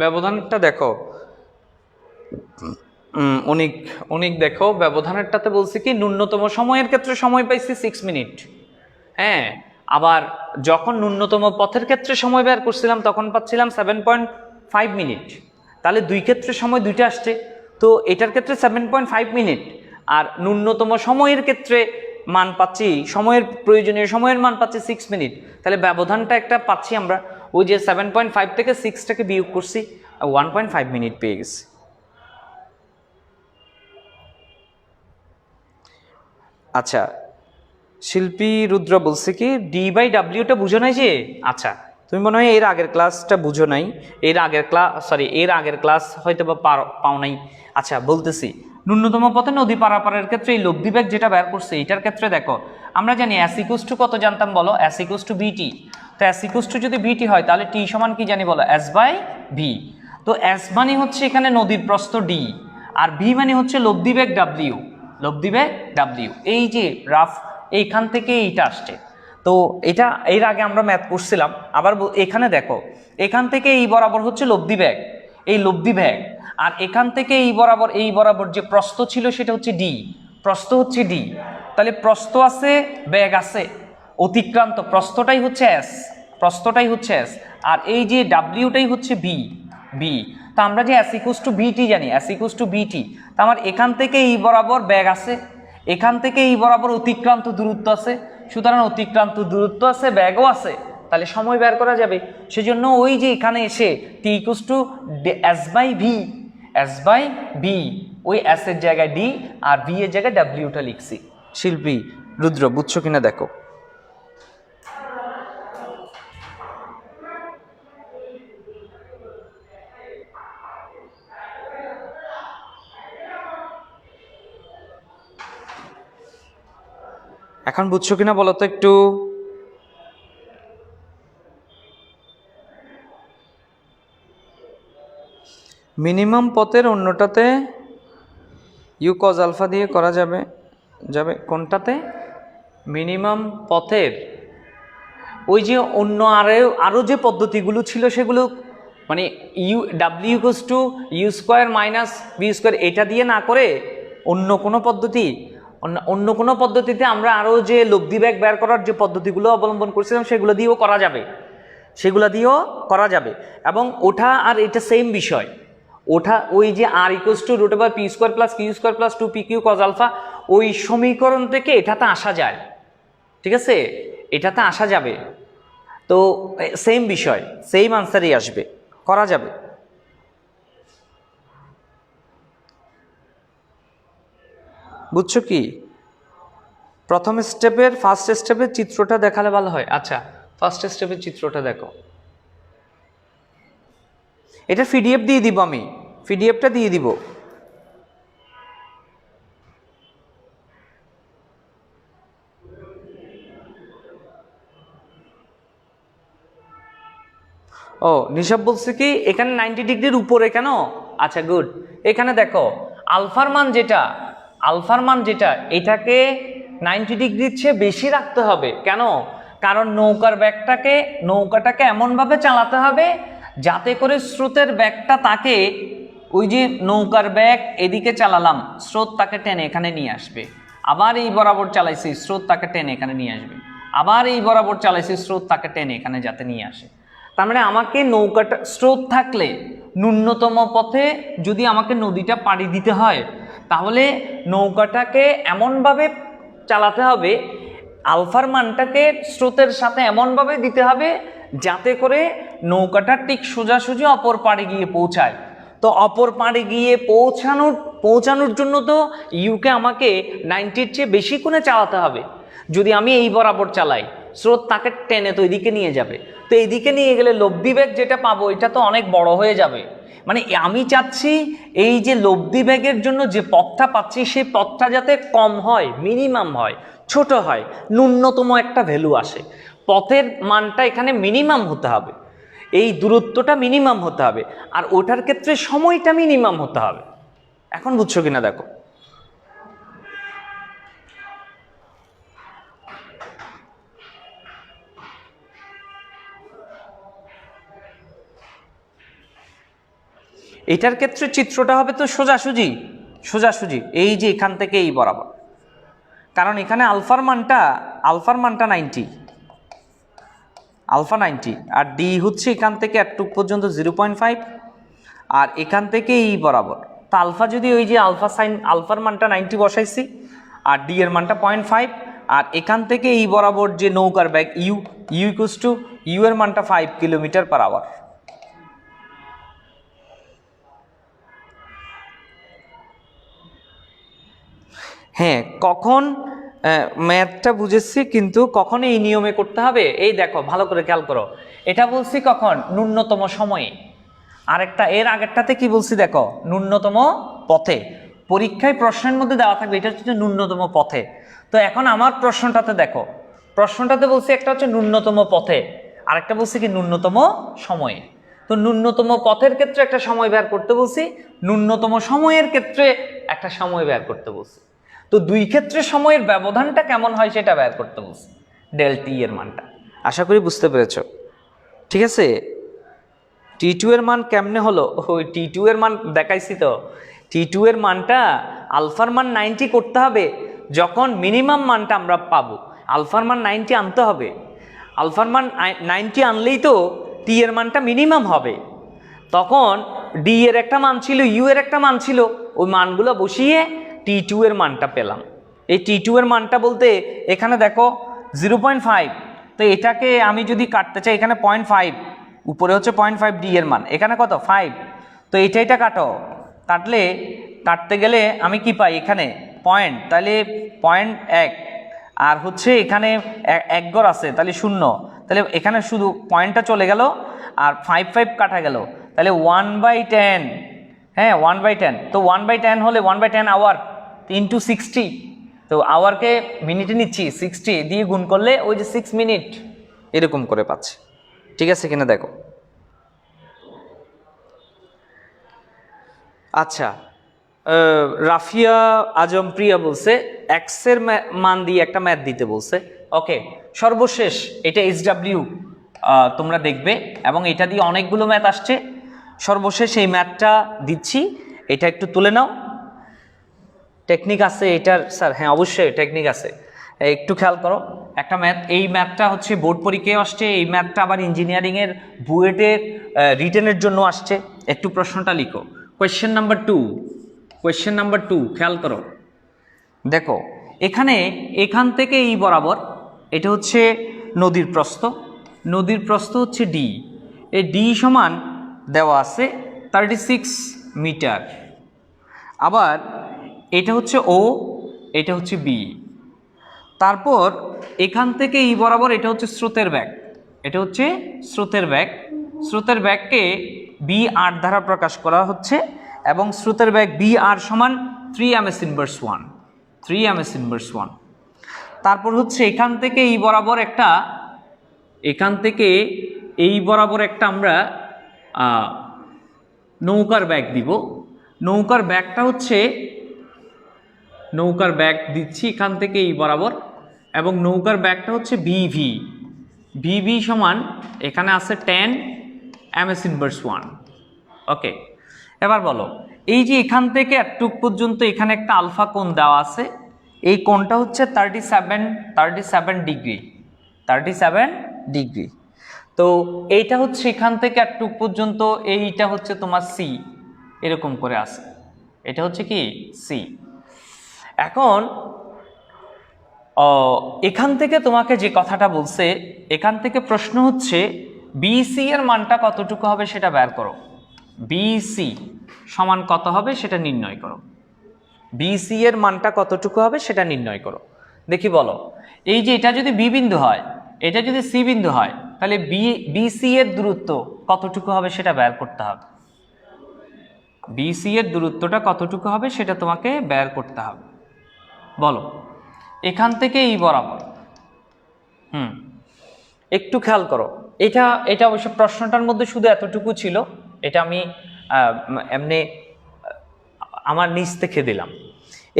ব্যবধানেরটা দেখো অনেক দেখো, ব্যবধানেরটাতে বলছি কি ন্যূনতম সময়ের ক্ষেত্রে সময় পাইছি 6 মিনিট। হ্যাঁ, আবার যখন ন্যূনতম পথের ক্ষেত্রে সময় বের করছিলাম তখন পাচ্ছিলাম 7.5 মিনিট। তাহলে দুই ক্ষেত্রে সময় দুইটা আসছে, তো এটার ক্ষেত্রে 7.5 মিনিট, আর ন্যূনতম সময়ের ক্ষেত্রে মান পাচ্ছি, প্রয়োজনীয় সময়ের মান পাচ্ছি 6 মিনিট। তাহলে ব্যবধানটা একটা পাচ্ছি আমরা, ওই যে 7.5 থেকে 6টাকে বিয়োগ করছি, 1.5 মিনিট পেয়ে গেছি। আচ্ছা, শিল্পী রুদ্র বলছে কি D/W বুঝো নাই যে? আচ্ছা, তুমি মনে হয় এর আগের ক্লাসটা বুঝো নাই, এর আগের ক্লাস হয়তো বা পাও নাই। আচ্ছা বলতেছি, ন্যূনতম পথে নদী পারাপারের ক্ষেত্রে এই লব্ধি বেগ যেটা বের করছে এটার ক্ষেত্রে দেখো, আমরা জানি S = কত জানতাম বলো, S = BT। তো S = যদি BT হয় তাহলে T সমান কি জানি বলো, S/V। তো S মানে হচ্ছে এখানে নদীর প্রস্থ D, আর V মানে হচ্ছে লব্ধি বেগ W, লব্ধি বেগ W। এই যে রাফ এইখান থেকে এইটা আসছে, তো এটা এর আগে আমরা ম্যাথ করছিলাম। আবার এখানে দেখো, এখান থেকে এই বরাবর হচ্ছে লব্ধি বেগ, এই লব্ধি বেগ, আর এখান থেকে এই বরাবর যে প্রস্থ ছিল সেটা হচ্ছে D, প্রস্থ হচ্ছে D। তাহলে প্রস্থ আছে, বেগ আছে, অতিক্রান্ত প্রস্থটাই হচ্ছে S, প্রস্থটাই হচ্ছে S, আর এই যে Wটাই হচ্ছে B। তা আমরা যে S = BT জানি, S = BT, তা আমার এখান থেকে এই বরাবর বেগ আছে, এখান থেকে এই বরাবর অতিক্রান্ত দূরত্ব আছে, সুতরাং অতিক্রান্ত দূরত্ব আছে, বেগও আছে, তাহলে সময় বের করা যাবে। সেজন্য ওই যে এখানে এসে T = S/V, ওই S এর জায়গায় D আর V এর জায়গায় Wটা লিখছি। শিল্পী রুদ্র বুঝছো কিনা দেখো। এখন বুঝছো কিনা বলো তো একটু। মিনিমাম পথের অন্যটাতে U cos আলফা দিয়ে করা যাবে কোনটাতে? মিনিমাম পথের ওই যে অন্য আরও যে পদ্ধতিগুলো ছিল সেগুলো, মানে W = U² - V², এটা দিয়ে না করে অন্য কোনো পদ্ধতিতে আমরা আরও যে লব্ধি বেগ বের করার যে পদ্ধতিগুলো অবলম্বন করছিলাম সেগুলো দিয়েও করা যাবে, এবং ওটা আর এটা সেম বিষয়। ওটা ওই যে R = √P² + Q² + 2PQ cos alpha, ওই সমীকরণ থেকে এটাতে আসা যায়, ঠিক আছে, এটাতে আসা যাবে। তো সেম বিষয়, সেম আনসারই আসবে, করা যাবে। বুঝছো কি? ফার্স্ট স্টেপের চিত্রটা দেখালে ভালো হয়। আচ্ছা, ফার্স্ট স্টেপের চিত্রটা দেখো। এটা PDF দিয়ে দিব, আমি PDFটা দিয়ে দিব। ও নিশাব বলছে কি এখানে 90 ডিগ্রির উপরে কেন? আচ্ছা গুড, এখানে দেখো আলফার মান যেটা এটাকে 90 ডিগ্রির চেয়ে বেশি রাখতে হবে। কেন? কারণ নৌকাটাকে এমনভাবে চালাতে হবে যাতে করে স্রোতের ব্যাগটা তাকে, ওই যে নৌকার ব্যাগ এদিকে চালালাম, স্রোত তাকে টেনে এখানে নিয়ে আসবে, আবার এই বরাবর চালাইছি, স্রোত তাকে টেনে এখানে নিয়ে আসবে, আবার এই বরাবর চালাইছি, স্রোত তাকে টেনে এখানে যাতে নিয়ে আসে। তার মানে আমাকে নৌকাটা স্রোত থাকলে ন্যূনতম পথে যদি আমাকে নদীটা পাড়ি দিতে হয়, তাহলে নৌকাটাকে এমনভাবে চালাতে হবে, আলফার মানটাকে স্রোতের সাথে এমনভাবে দিতে হবে যাতে করে নৌকাটা ঠিক সোজাসুজি অপর পাড়ে গিয়ে পৌঁছায়। তো অপর পাড়ে গিয়ে পৌঁছানোর জন্য তো ইউকে আমাকে 90-র চেয়ে বেশি করে চালাতে হবে। যদি আমি এই বরাবর চালাই, স্রোত তাকে টেনে তো এদিকে নিয়ে যাবে, তো এইদিকে নিয়ে গেলে লব্ধি বেগ যেটা পাবো এটা তো অনেক বড় হয়ে যাবে। মানে আমি চাচ্ছি এই যে লব্ধি বেগের জন্য যে পথটা পাচ্ছি সেই পথটা যাতে কম হয়, মিনিমাম হয়, ছোট হয়, ন্যূনতম একটা ভ্যালু আসে। পথের মানটা এখানে মিনিমাম হতে হবে, এই দূরত্বটা মিনিমাম হতে হবে, আর ওটার ক্ষেত্রে সময়টা মিনিমাম হতে হবে। এখন বুঝছো কিনা দেখো। এটার ক্ষেত্রে চিত্রটা হবে তো সোজাসুজি এই যে এখান থেকে এই বরাবর, কারণ এখানে আলফার মানটা 90, আলফা 90, আর ডি হচ্ছে এখান থেকে এতটুক পর্যন্ত 0.5, আর এখান থেকে এই বরাবর। তা আলফা যদি ওই যে আলফার মানটা 90 বসাইছি আর ডি এর মানটা 0.5, আর এখান থেকে এই বরাবর যে নৌকার ব্যাগ ইউ ইকুয়ালস টু ইউ এর মানটা 5 কিলোমিটার/আওয়ার। হ্যাঁ, কখন ম্যাথটা বুঝেছি, কিন্তু কখন এই নিয়মে করতে হবে এই দেখো ভালো করে খেয়াল করো। এটা বলছি কখন? ন্যূনতম সময়ে। আরেকটা এর আগেরটাতে কি বলছি দেখো, ন্যূনতম পথে। পরীক্ষায় প্রশ্নের মধ্যে দেওয়া থাকবে এটা হচ্ছে ন্যূনতম পথে। তো এখন আমার প্রশ্নটাতে দেখো, প্রশ্নটাতে বলছি একটা হচ্ছে ন্যূনতম পথে, আরেকটা বলছি কি ন্যূনতম সময়ে। তো ন্যূনতম পথের ক্ষেত্রে একটা সময় বের করতে বলছি, ন্যূনতম সময়ের ক্ষেত্রে একটা সময় বের করতে বলছি। তো দুই ক্ষেত্রে সময়ের ব্যবধানটা কেমন হয় সেটা বের করতে বলছি, ডেল টি এর মানটা। আশা করি বুঝতে পেরেছ। ঠিক আছে, T2 এর মান কেমনে হলো? ওই T2 এর মান দেখাইছি তো। T2 এর মানটা আলফার মান 90 করতে হবে, যখন মিনিমাম মানটা আমরা পাবো আলফার মান 90 আনতে হবে। আলফার মান 90 আনলেই তো টি এর মানটা মিনিমাম হবে। তখন ডি এর একটা মান ছিল, ইউ এর একটা মান ছিল, ওই মানগুলো বসিয়ে T2 এর মানটা পেলাম। এই T2 এর মানটা বলতে এখানে দেখো 0.5, তো এটাকে আমি যদি কাটতে চাই এখানে 0.5, উপরে হচ্ছে 0.5 ডি এর মান, এখানে কত 5, তো এটা কাটো, কাটতে গেলে আমি কি পাই এখানে পয়েন্ট, তাহলে 0.1, আর হচ্ছে এখানে এক ঘর আছে তাহলে 0, তাহলে এখানে শুধু পয়েন্টটা চলে গেল আর 5 কাটা গেল, তাহলে 1/10। হ্যাঁ 1/10, তো 1/10 হলে 1/10 আওয়ার ইন্টু 60, তো আওয়ারকে মিনিটে নিচ্ছি, 60 দিয়ে গুণ করলে ওই যে 6 মিনিট এরকম করে পাচ্ছি। ঠিক আছে কিনা দেখো। আচ্ছা, রাফিয়া আজম প্রিয়া বলছে এক্সের মান দিয়ে একটা ম্যাথ দিতে বলছে। ওকে, সর্বশেষ এটা SW তোমরা দেখবে, এবং এটা দিয়ে অনেকগুলো ম্যাথ আসছে। সর্বশেষ এই ম্যাথটা দিচ্ছি, এটা একটু তুলে নাও। টেকনিক আছে এটার স্যার? হ্যাঁ অবশ্যই টেকনিক আছে, একটু খেয়াল করো। একটা ম্যাথ, এই ম্যাথটা হচ্ছে বোর্ড পরীক্ষায় আসছে, এই ম্যাথটা আবার ইঞ্জিনিয়ারিংয়ের বুয়েটের রিটেনের জন্য আসছে। একটু প্রশ্নটা লিখো। কোয়েশ্চেন নাম্বার 2 খেয়াল করো। দেখো এখান থেকে এই বরাবর এটা হচ্ছে নদীর প্রস্থ হচ্ছে ডি। এই ডি সমান দেওয়া আছে 36 মিটার। আবার এটা হচ্ছে ও, এটা হচ্ছে বি। তারপর এখান থেকে এই বরাবর এটা হচ্ছে স্রোতের বেগ, স্রোতের ব্যাগকে বি আর দ্বারা প্রকাশ করা হচ্ছে, এবং স্রোতের বেগ বি আর সমান 3 ms ইনভার্স 1। তারপর হচ্ছে এখান থেকে এই বরাবর একটা আমরা নৌকার ব্যাগ দিব। নৌকার ব্যাগ দিচ্ছি এখান থেকে এই বরাবর, এবং নৌকার ব্যাগটা হচ্ছে ভিভি সমান এখানে আছে 10 ms ইনভার্স 1। ওকে, এবার বলো এই যে এখান থেকে এতটুক পর্যন্ত এখানে একটা আলফা কোণ দেওয়া আছে, এই কোণটা হচ্ছে 37 ডিগ্রি। তো এইটা হচ্ছে এখান থেকে একটুক পর্যন্ত, এইটা হচ্ছে তোমার সি, এরকম করে আছে, এটা হচ্ছে কি সি। এখন এখান থেকে তোমাকে যে কথাটা বলছে, এখান থেকে প্রশ্ন হচ্ছে বিসি এর মানটা কতটুকু হবে সেটা বের করো। বিসি সমান কত হবে সেটা নির্ণয় করো। বিসি এর মানটা কতটুকু হবে সেটা নির্ণয় করো। দেখি বলো, এই যে এটা যদি বি বিন্দু হয়, এটা যদি সি বিন্দু হয়, তাহলে বিসি এর দূরত্ব কতটুকু হবে সেটা বের করতে হবে। বিসি এর দূরত্বটা কতটুকু হবে সেটা তোমাকে বের করতে হবে। বলো, এখান থেকে এই বরাবর, একটু খেয়াল করো, এটা অবশ্য প্রশ্নটার মধ্যে শুধু এতটুকু ছিল, এটা আমি এমনি আমার নিচ থেকে দিলাম।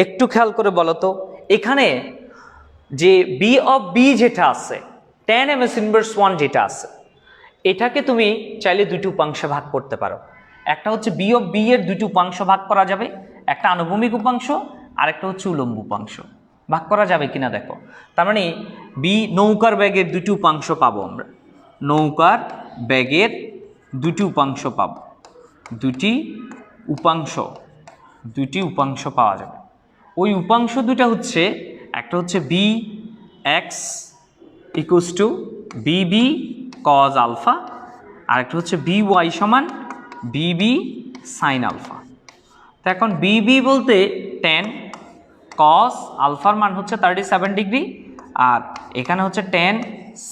একটু খেয়াল করে বলো তো, এখানে যে বি অফ বি যেটা আছে, tan ms ইনভার্স 1 যেটা আছে, এটাকে তুমি চাইলে দুটি উপাংশে ভাগ করতে পারো। একটা হচ্ছে বি অফ বি এর দুটি উপাংশ ভাগ করা যাবে, একটা আনুভূমিক উপাংশ আর একটা হচ্ছে উলম্ব উপাংশ। ভাগ করা যাবে কিনা দেখো। তার মানে নৌকার ব্যাগের দুটি উপাংশ পাবো আমরা, নৌকার ব্যাগের দুটি উপাংশ পাবো, দুটি উপাংশ পাওয়া যাবে। ওই উপাংশ দুটা হচ্ছে, একটা হচ্ছে B x equals to Bibi cos alpha, আর একটা হচ্ছে বি ওয়াই সমান বিবি সাইন আলফা। তো এখন বিবি বলতে টেন, কস আলফার মান হচ্ছে 37 ডিগ্রি, আর এখানে হচ্ছে টেন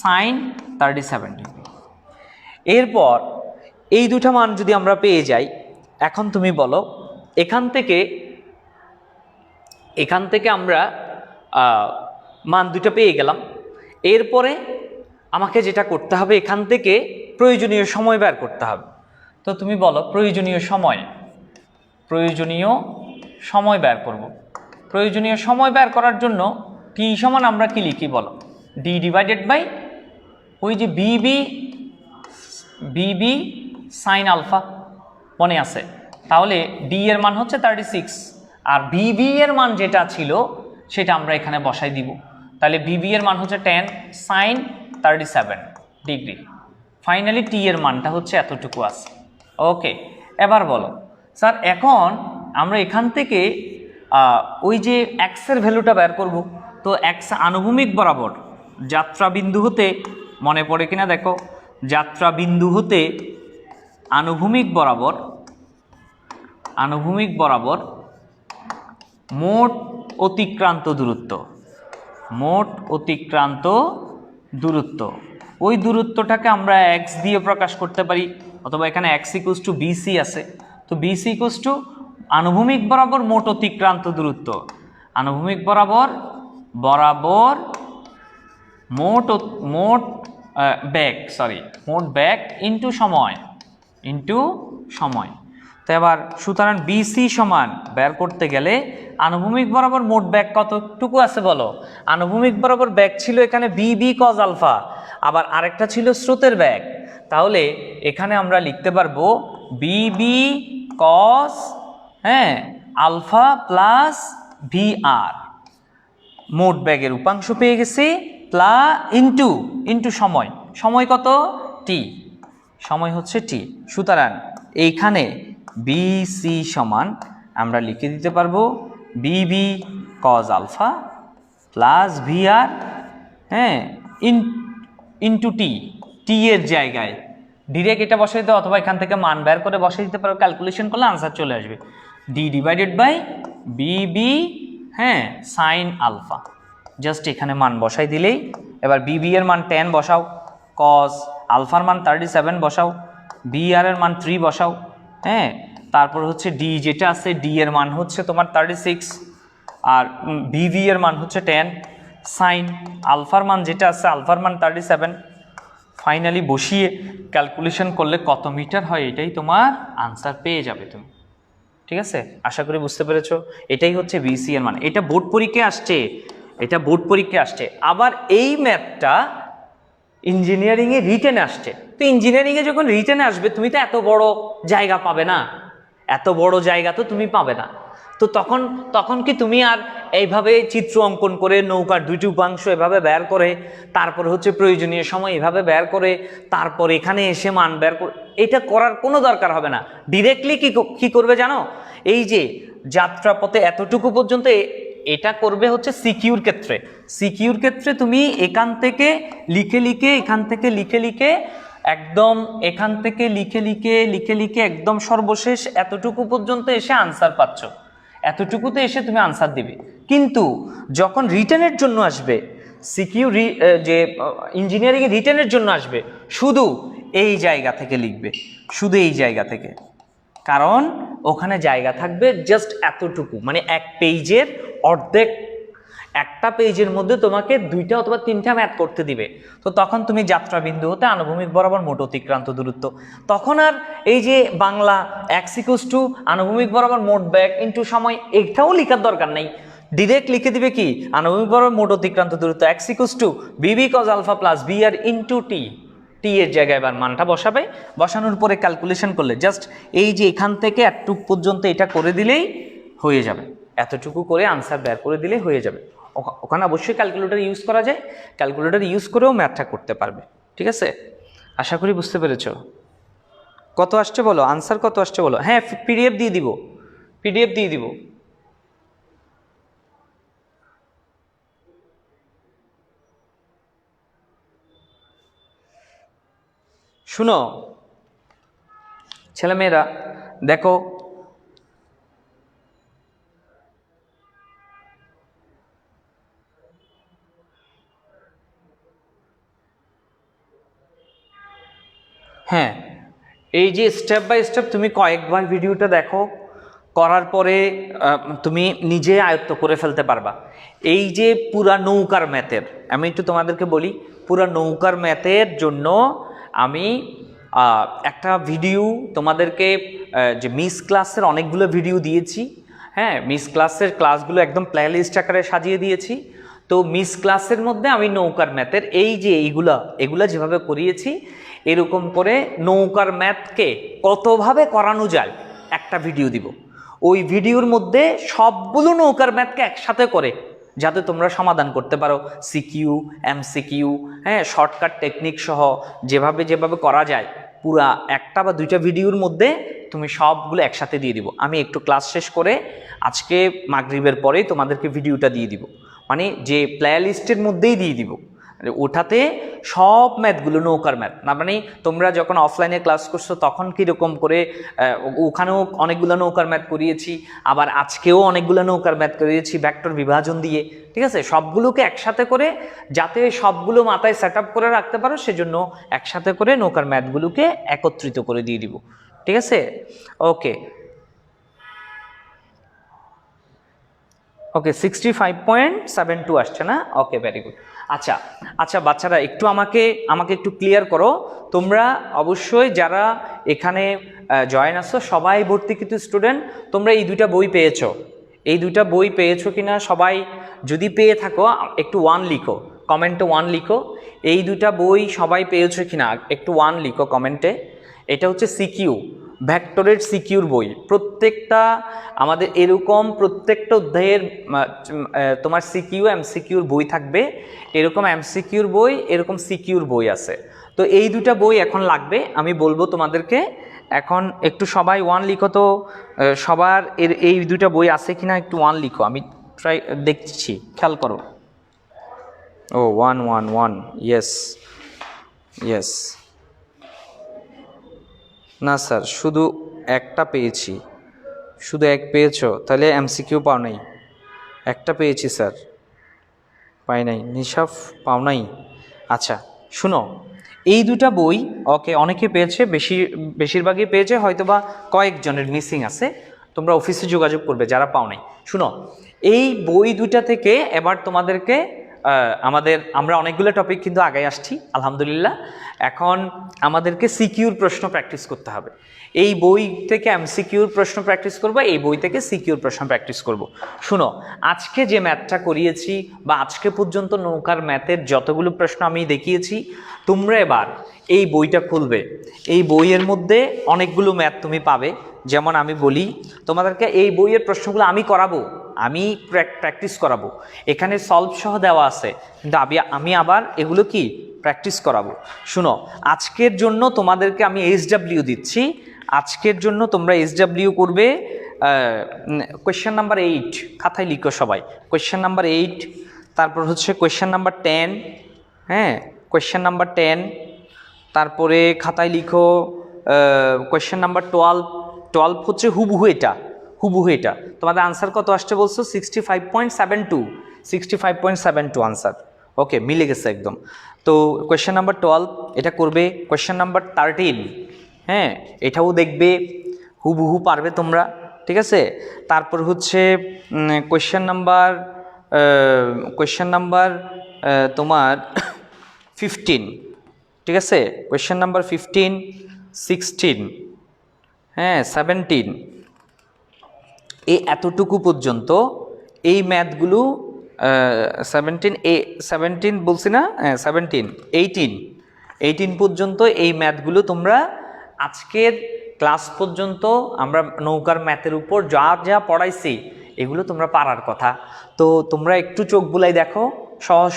সাইন 37 ডিগ্রি। এরপর এই দুটা মান যদি আমরা পেয়ে যাই, এখন তুমি বলো, এখান থেকে আমরা মান দুটো পেয়ে গেলাম। এরপরে আমাকে যেটা করতে হবে, এখান থেকে প্রয়োজনীয় সময় বের করতে হবে। তো তুমি বলো প্রয়োজনীয় সময় বের করব। প্রয়োজনীয় সময় বের করার জন্য টি সমান আমরা কি লিখি বলো, ডি ডিভাইডেড বাই ওই যে বিবি সাইন আলফা, মনে আছে? তাহলে ডি এর মান হচ্ছে 36, আর বিবি এর মান যেটা ছিল সেটা আমরা এখানে বসাই দিব। তাহলে বিবি এর মান হচ্ছে 10 সাইন 37 ডিগ্রি। ফাইনালি টি এর মানটা হচ্ছে এতটুকু আছে। ওকে, এবার বলো স্যার, এখন আমরা এখান থেকে ওই যে এক্স এর ভ্যালুটা বের করব। তো এক্স আনুভূমিক বরাবর যাত্রা বিন্দু হতে, মনে পড়ে কিনা দেখো, যাত্রা বিন্দু হতে আনুভূমিক বরাবর মোট অতিক্রান্ত দূরত্ব, ওই দূরত্বটাকে আমরা এক্স দিয়ে প্রকাশ করতে পারি, অথবা এখানে এক্স ইকুয়ালস টু বিসি আছে। তো বিসি ইকুয়ালস টু আনুভূমিক বরাবর মোট অতিক্রান্ত দূরত্ব, আনুভূমিক বরাবর মোট ব্যাক ইন্টু সময়। তো এবার সুতরাং বিসি সমান বের করতে গেলে আনুভূমিক বরাবর মোট ব্যাক কতটুকু আছে বলো। আনুভূমিক বরাবর ব্যাক ছিল এখানে বিবি কজ আলফা, আবার আরেকটা ছিল স্রোতের ব্যাক। তাহলে এখানে আমরা লিখতে পারবো বিবি কজ আলফা প্লাস ভি আর, মোট ব্যাগের উপাংশ পেয়ে গেছি, ইন্টু সময় কত, টি, সময় হচ্ছে টি। সুতরাং এইখানে বিসি সমান আমরা লিখে দিতে পারবো বিবি কজ আলফা প্লাস ভি আর ইন্টু টি এর জায়গায় ডিরেক্ট এটা বসাই দিতে, অথবা এখান থেকে মান বের করে বসাই দিতে পারো, ক্যালকুলেশন করলে আনসার চলে আসবে। D divided by Bibi sine alpha, just এখানে মান বসাই দিলেই, এবার বিবি এর মান 10 বসাও, কজ আলফার মান 37 বসাও, বি আর এর মান 3 বসাও, তারপর হচ্ছে ডি যেটা আছে, ডি এর মান হচ্ছে তোমার 36, আর বিভি এর মান হচ্ছে 10, সাইন আলফার মান যেটা আছে, আলফার মান 37। ফাইনালি বসিয়ে ক্যালকুলেশন করলে কত মিটার হয় এটাই তোমার আনসার পেয়ে যাবে তুমি। ঠিক আছে, আশা করি বুঝতে পেরেছো। এটাই হচ্ছে বিসি এর মান। এটা বোর্ড পরীক্ষায় আসছে, আবার এই ম্যাথটা ইঞ্জিনিয়ারিংয়ে রিটেনে আসছে। তো ইঞ্জিনিয়ারিংয়ে যখন রিটেনে আসবে, তুমি তো এত বড় জায়গা পাবে না, এত বড় জায়গা তো তুমি পাবে না। তো তখন তখন কি তুমি আর এইভাবে চিত্র অঙ্কন করে নৌকার দুইটি উপাংশ এভাবে বের করে তারপর হচ্ছে প্রয়োজনীয় সময় এভাবে বের করে তারপর এখানে এসে মান বের করে এটা করার কোনো দরকার হবে না। ডিরেক্টলি কি করবে জানো, এই যে যাত্রাপথে এতটুকু পর্যন্ত এটা করবে হচ্ছে সিকিউর ক্ষেত্রে। সিকিউর ক্ষেত্রে তুমি এখান থেকে লিখে লিখে এখান থেকে লিখে লিখে একদম এখান থেকে লিখে লিখে লিখে লিখে একদম সর্বশেষ এতটুকু পর্যন্ত এসে আনসার পাচ্ছ, এতটুকুতে এসে তুমি আনসার দিবে। কিন্তু যখন রিটেনের জন্য আসবে, সিকিউর যে ইঞ্জিনিয়ারিং রিটেনের জন্য আসবে, শুধু এই জায়গা থেকে লিখবে, শুধু এই জায়গা থেকে, কারণ ওখানে জায়গা থাকবে জাস্ট এতটুকু, মানে এক পেজের অর্ধেক। একটা পেজের মধ্যে তোমাকে 2টা অথবা 3টা ম্যাথ করতে দিবে। তো তখন তুমি যাত্রা বিন্দু হতে আনুভূমিক বরাবর মোট অতিক্রান্ত দূরত্ব, তখন আর এই যে বাংলা x = আনুভূমিক বরাবর মোট বেগ ইন্টু সময় এটাও লেখার দরকার নেই। ডিরেক্ট লিখে দিবে কি, আনুভূমিক বরাবর মোট অতিক্রান্ত দূরত্ব x = b cos α + br * t। টি এর জায়গায় এবার মানটা বসাবে, বসানোর পরে ক্যালকুলেশন করলে জাস্ট এই যে এখান থেকে এতটুকু পর্যন্ত এটা করে দিলেই হয়ে যাবে, এতটুকু করে আনসার বের করে দিলেই হয়ে যাবে। ওখানে অবশ্যই ক্যালকুলেটর ইউজ করা যায়, ক্যালকুলেটর ইউজ করেও ম্যাথটা করতে পারবে। ঠিক আছে, আশা করি বুঝতে পেরেছ। কত আসছে বলো, আনসার কত আসছে বলো। হ্যাঁ, পিডিএফ দিয়ে দিব, পিডিএফ দিয়ে দিব। শুনো ছেলেমেয়েরা, দেখো হ্যাঁ, এই যে স্টেপ বাই স্টেপ তুমি কয়েকবার ভিডিওটা দেখো, করার পরে তুমি নিজে আয়ত্ত করে ফেলতে পারবা। এই যে পুরা নৌকার ম্যাথের, আমি একটু তোমাদেরকে বলি, পুরা নৌকার ম্যাথের জন্য আমি একটা ভিডিও তোমাদেরকে, যে মিস ক্লাসের অনেকগুলো ভিডিও দিয়েছি। হ্যাঁ, মিস ক্লাসের ক্লাসগুলো একদম প্লেলিস্ট আকারে সাজিয়ে দিয়েছি। তো মিস ক্লাসের মধ্যে আমি নৌকার ম্যাথের এই যে এগুলা যেভাবে করিয়েছি, এরকম করে নৌকার ম্যাথকে কতভাবে করানো যায় একটা ভিডিও দিব। ওই ভিডিওর মধ্যে সবগুলো নৌকার ম্যাথকে একসাথে করে যাতে তোমরা সমাধান করতে পারো, সিকিউ, এমসিকিউ, হ্যাঁ, শর্টকাট টেকনিক সহ যেভাবে যেভাবে করা যায়, পুরা একটা বা 2টা ভিডিওর মধ্যে তুমি সবগুলো একসাথে দিয়ে দিব। আমি একটু ক্লাস শেষ করে আজকে মাগরিবের পরেই তোমাদেরকে ভিডিওটা দিয়ে দিব, মানে যে প্লে লিস্টের মধ্যেই দিয়ে দিব। ওঠাতে সব ম্যাথগুলো নৌকার ম্যাথ না, মানে তোমরা যখন অফলাইনে ক্লাস করছো তখন কীরকম করে ওখানেও অনেকগুলো নৌকার ম্যাথ করিয়েছি, আবার আজকেও অনেকগুলো নৌকার ম্যাথ করিয়েছি ভেক্টর বিভাজন দিয়ে। ঠিক আছে, সবগুলোকে একসাথে করে যাতে সবগুলো মাথায় সেট আপ করে রাখতে পারো, সেজন্য একসাথে করে নৌকার ম্যাথগুলোকে একত্রিত করে দিয়ে দিব। ঠিক আছে, ওকে ওকে, 65.72 আসছে না? ওকে, ভেরি গুড। আচ্ছা আচ্ছা বাচ্চারা, একটু আমাকে একটু ক্লিয়ার করো। তোমরা অবশ্যই যারা এখানে জয়েন আসছো সবাই ভর্তিকৃত স্টুডেন্ট, তোমরা এই 2টা বই পেয়েছো, এই 2টা বই পেয়েছো কিনা সবাই? যদি পেয়ে থাকো একটু 1 লিখো, কমেন্টে 1 লিখো। এই 2টা বই সবাই পেয়েছো কিনা একটু 1 লিখো কমেন্টে। এটা হচ্ছে সিকিউ, ভেক্টরের সিকিউর বই। প্রত্যেকটা আমাদের এরকম প্রত্যেকটা অধ্যায়ের তোমার সিকিউ এমসিকিউর বই থাকবে, এরকম এমসিকিউর বই, এরকম সিকিউর বই আছে। তো এই 2টা বই এখন লাগবে, আমি বলবো তোমাদেরকে। এখন একটু সবাই 1 লিখো তো, সবার এই 2টা বই আছে কিনা একটু 1 লিখো, আমি ট্রাই দেখছি, খেয়াল করো। ও 1 1 1, ইয়েস ইয়েস। না স্যার, শুধু একটা পেয়েছি। শুধু এক পেয়েছো? তাহলে এমসিকিউ পাও নাই? একটা পেয়েছি স্যার, পাই নাই। নিশাফ পাও নাই? আচ্ছা শুনো, এই 2টা বই ওকে অনেকে পেয়েছে, বেশিরভাগই পেয়েছে, হয়তোবা কয়েকজনের মিসিং আছে। তোমরা অফিসে যোগাযোগ করবে যারা পাও নাই। শুনো, এই বই 2টা থেকে এবার তোমাদেরকে আমরা অনেকগুলো টপিক কিন্তু আগায় আসছি আলহামদুলিল্লাহ। এখন আমাদেরকে সিকিউর প্রশ্ন প্র্যাকটিস করতে হবে। এই বই থেকে এমসিকিউর প্রশ্ন প্র্যাকটিস করবো, এই বই থেকে সিকিউর প্রশ্ন প্র্যাকটিস করব। শুনো, আজকে যে ম্যাথটা করিয়েছি বা আজকে পর্যন্ত নৌকার ম্যাথের যতগুলো প্রশ্ন আমি দেখিয়েছি, তোমরা এবার এই বইটা খুলবে। এই বইয়ের মধ্যে অনেকগুলো ম্যাথ তুমি পাবে। যেমন আমি বলি তোমাদেরকে, এই বইয়ের প্রশ্নগুলো আমি করাবো, আমি প্র্যাকটিস করাবো। এখানে সলভ সহ দেওয়া আছে, কিন্তু আমি আবার এগুলো কি প্র্যাকটিস করাবো। শুনো, আজকের জন্য তোমাদেরকে আমি SW দিচ্ছি। আজকের জন্য তোমরা SW করবে কোয়েশ্চেন নাম্বার 8, খাতায় লিখো সবাই। কোয়েশ্চেন নাম্বার 8, তারপর হচ্ছে কোয়েশ্চেন নাম্বার 10, হ্যাঁ কোয়েশ্চেন নাম্বার 10, তারপরে খাতায় লিখো কোয়েশ্চেন নাম্বার 12 হচ্ছে হুবহু এটা। তোমাদের আনসার কত আসছে বলছো? 65.72 আনসার। ওকে, মিলে গেছে একদম। তো কোয়েশ্চেন নাম্বার 12 এটা করবে। কোয়েশ্চেন নাম্বার 13, হ্যাঁ এটাও দেখবে, হুবহু পারবে তোমরা, ঠিক আছে। তারপর হচ্ছে কোয়েশ্চেন নাম্বার তোমার 15, ঠিক আছে। কোয়েশ্চেন নাম্বার 15, 16, হ্যাঁ 17, এই এতটুকু পর্যন্ত এই ম্যাথগুলো 17 বলছি না, 18 পর্যন্ত এই ম্যাথগুলো তোমরা আজকের ক্লাস পর্যন্ত আমরা নৌকার ম্যাথের উপর যা যা পড়াইছি এগুলো তোমরা পারার কথা। তো তোমরা একটু চোখ বুলাই দেখো,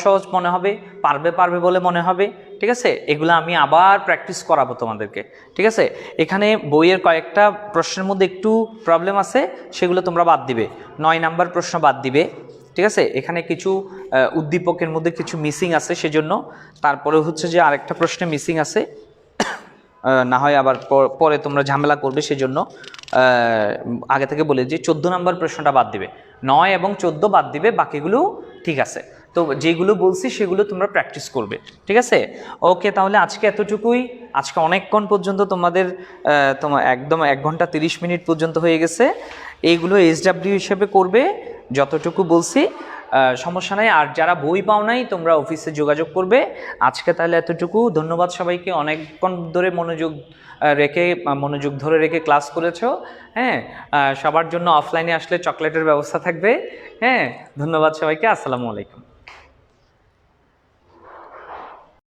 সহজ মনে হবে, পারবে বলে মনে হবে, ঠিক আছে। এগুলো আমি আবার প্র্যাকটিস করাবো তোমাদেরকে, ঠিক আছে। এখানে বইয়ের কয়েকটা প্রশ্নের মধ্যে একটু প্রবলেম আছে, সেগুলো তোমরা বাদ দিবে। 9 নাম্বার প্রশ্ন বাদ দিবে, ঠিক আছে। এখানে কিছু উদ্দীপকের মধ্যে কিছু মিসিং আছে সেজন্য। তারপরে হচ্ছে যে আরেকটা প্রশ্নে মিসিং আছে, না হয় আবার পরে তোমরা ঝামেলা করবে, সেজন্য আগে থেকে বলে যে 14 নাম্বার প্রশ্নটা বাদ দিবে, 9 এবং 14 বাদ দিবে, বাকিগুলো ঠিক আছে। তো যেগুলো বলছি সেগুলো তোমরা প্র্যাকটিস করবে, ঠিক আছে। ওকে, তাহলে আজকে এতটুকুই। আজকে অনেকক্ষণ পর্যন্ত তোমাদের একদম 1 ঘন্টা 30 মিনিট পর্যন্ত হয়ে গেছে। এইগুলো SW হিসেবে করবে যতটুকু বলছি, সমস্যা নাই। আর যারা বই পাও নাই তোমরা অফিসে যোগাযোগ করবে। আজকে তাহলে এতটুকু। ধন্যবাদ সবাইকে, অনেকক্ষণ ধরে মনোযোগ ধরে রেখে ক্লাস করেছো। হ্যাঁ, সবার জন্য অফলাইনে আসলে চকলেটের ব্যবস্থা থাকবে। হ্যাঁ, ধন্যবাদ সবাইকে। আসসালামু আলাইকুম।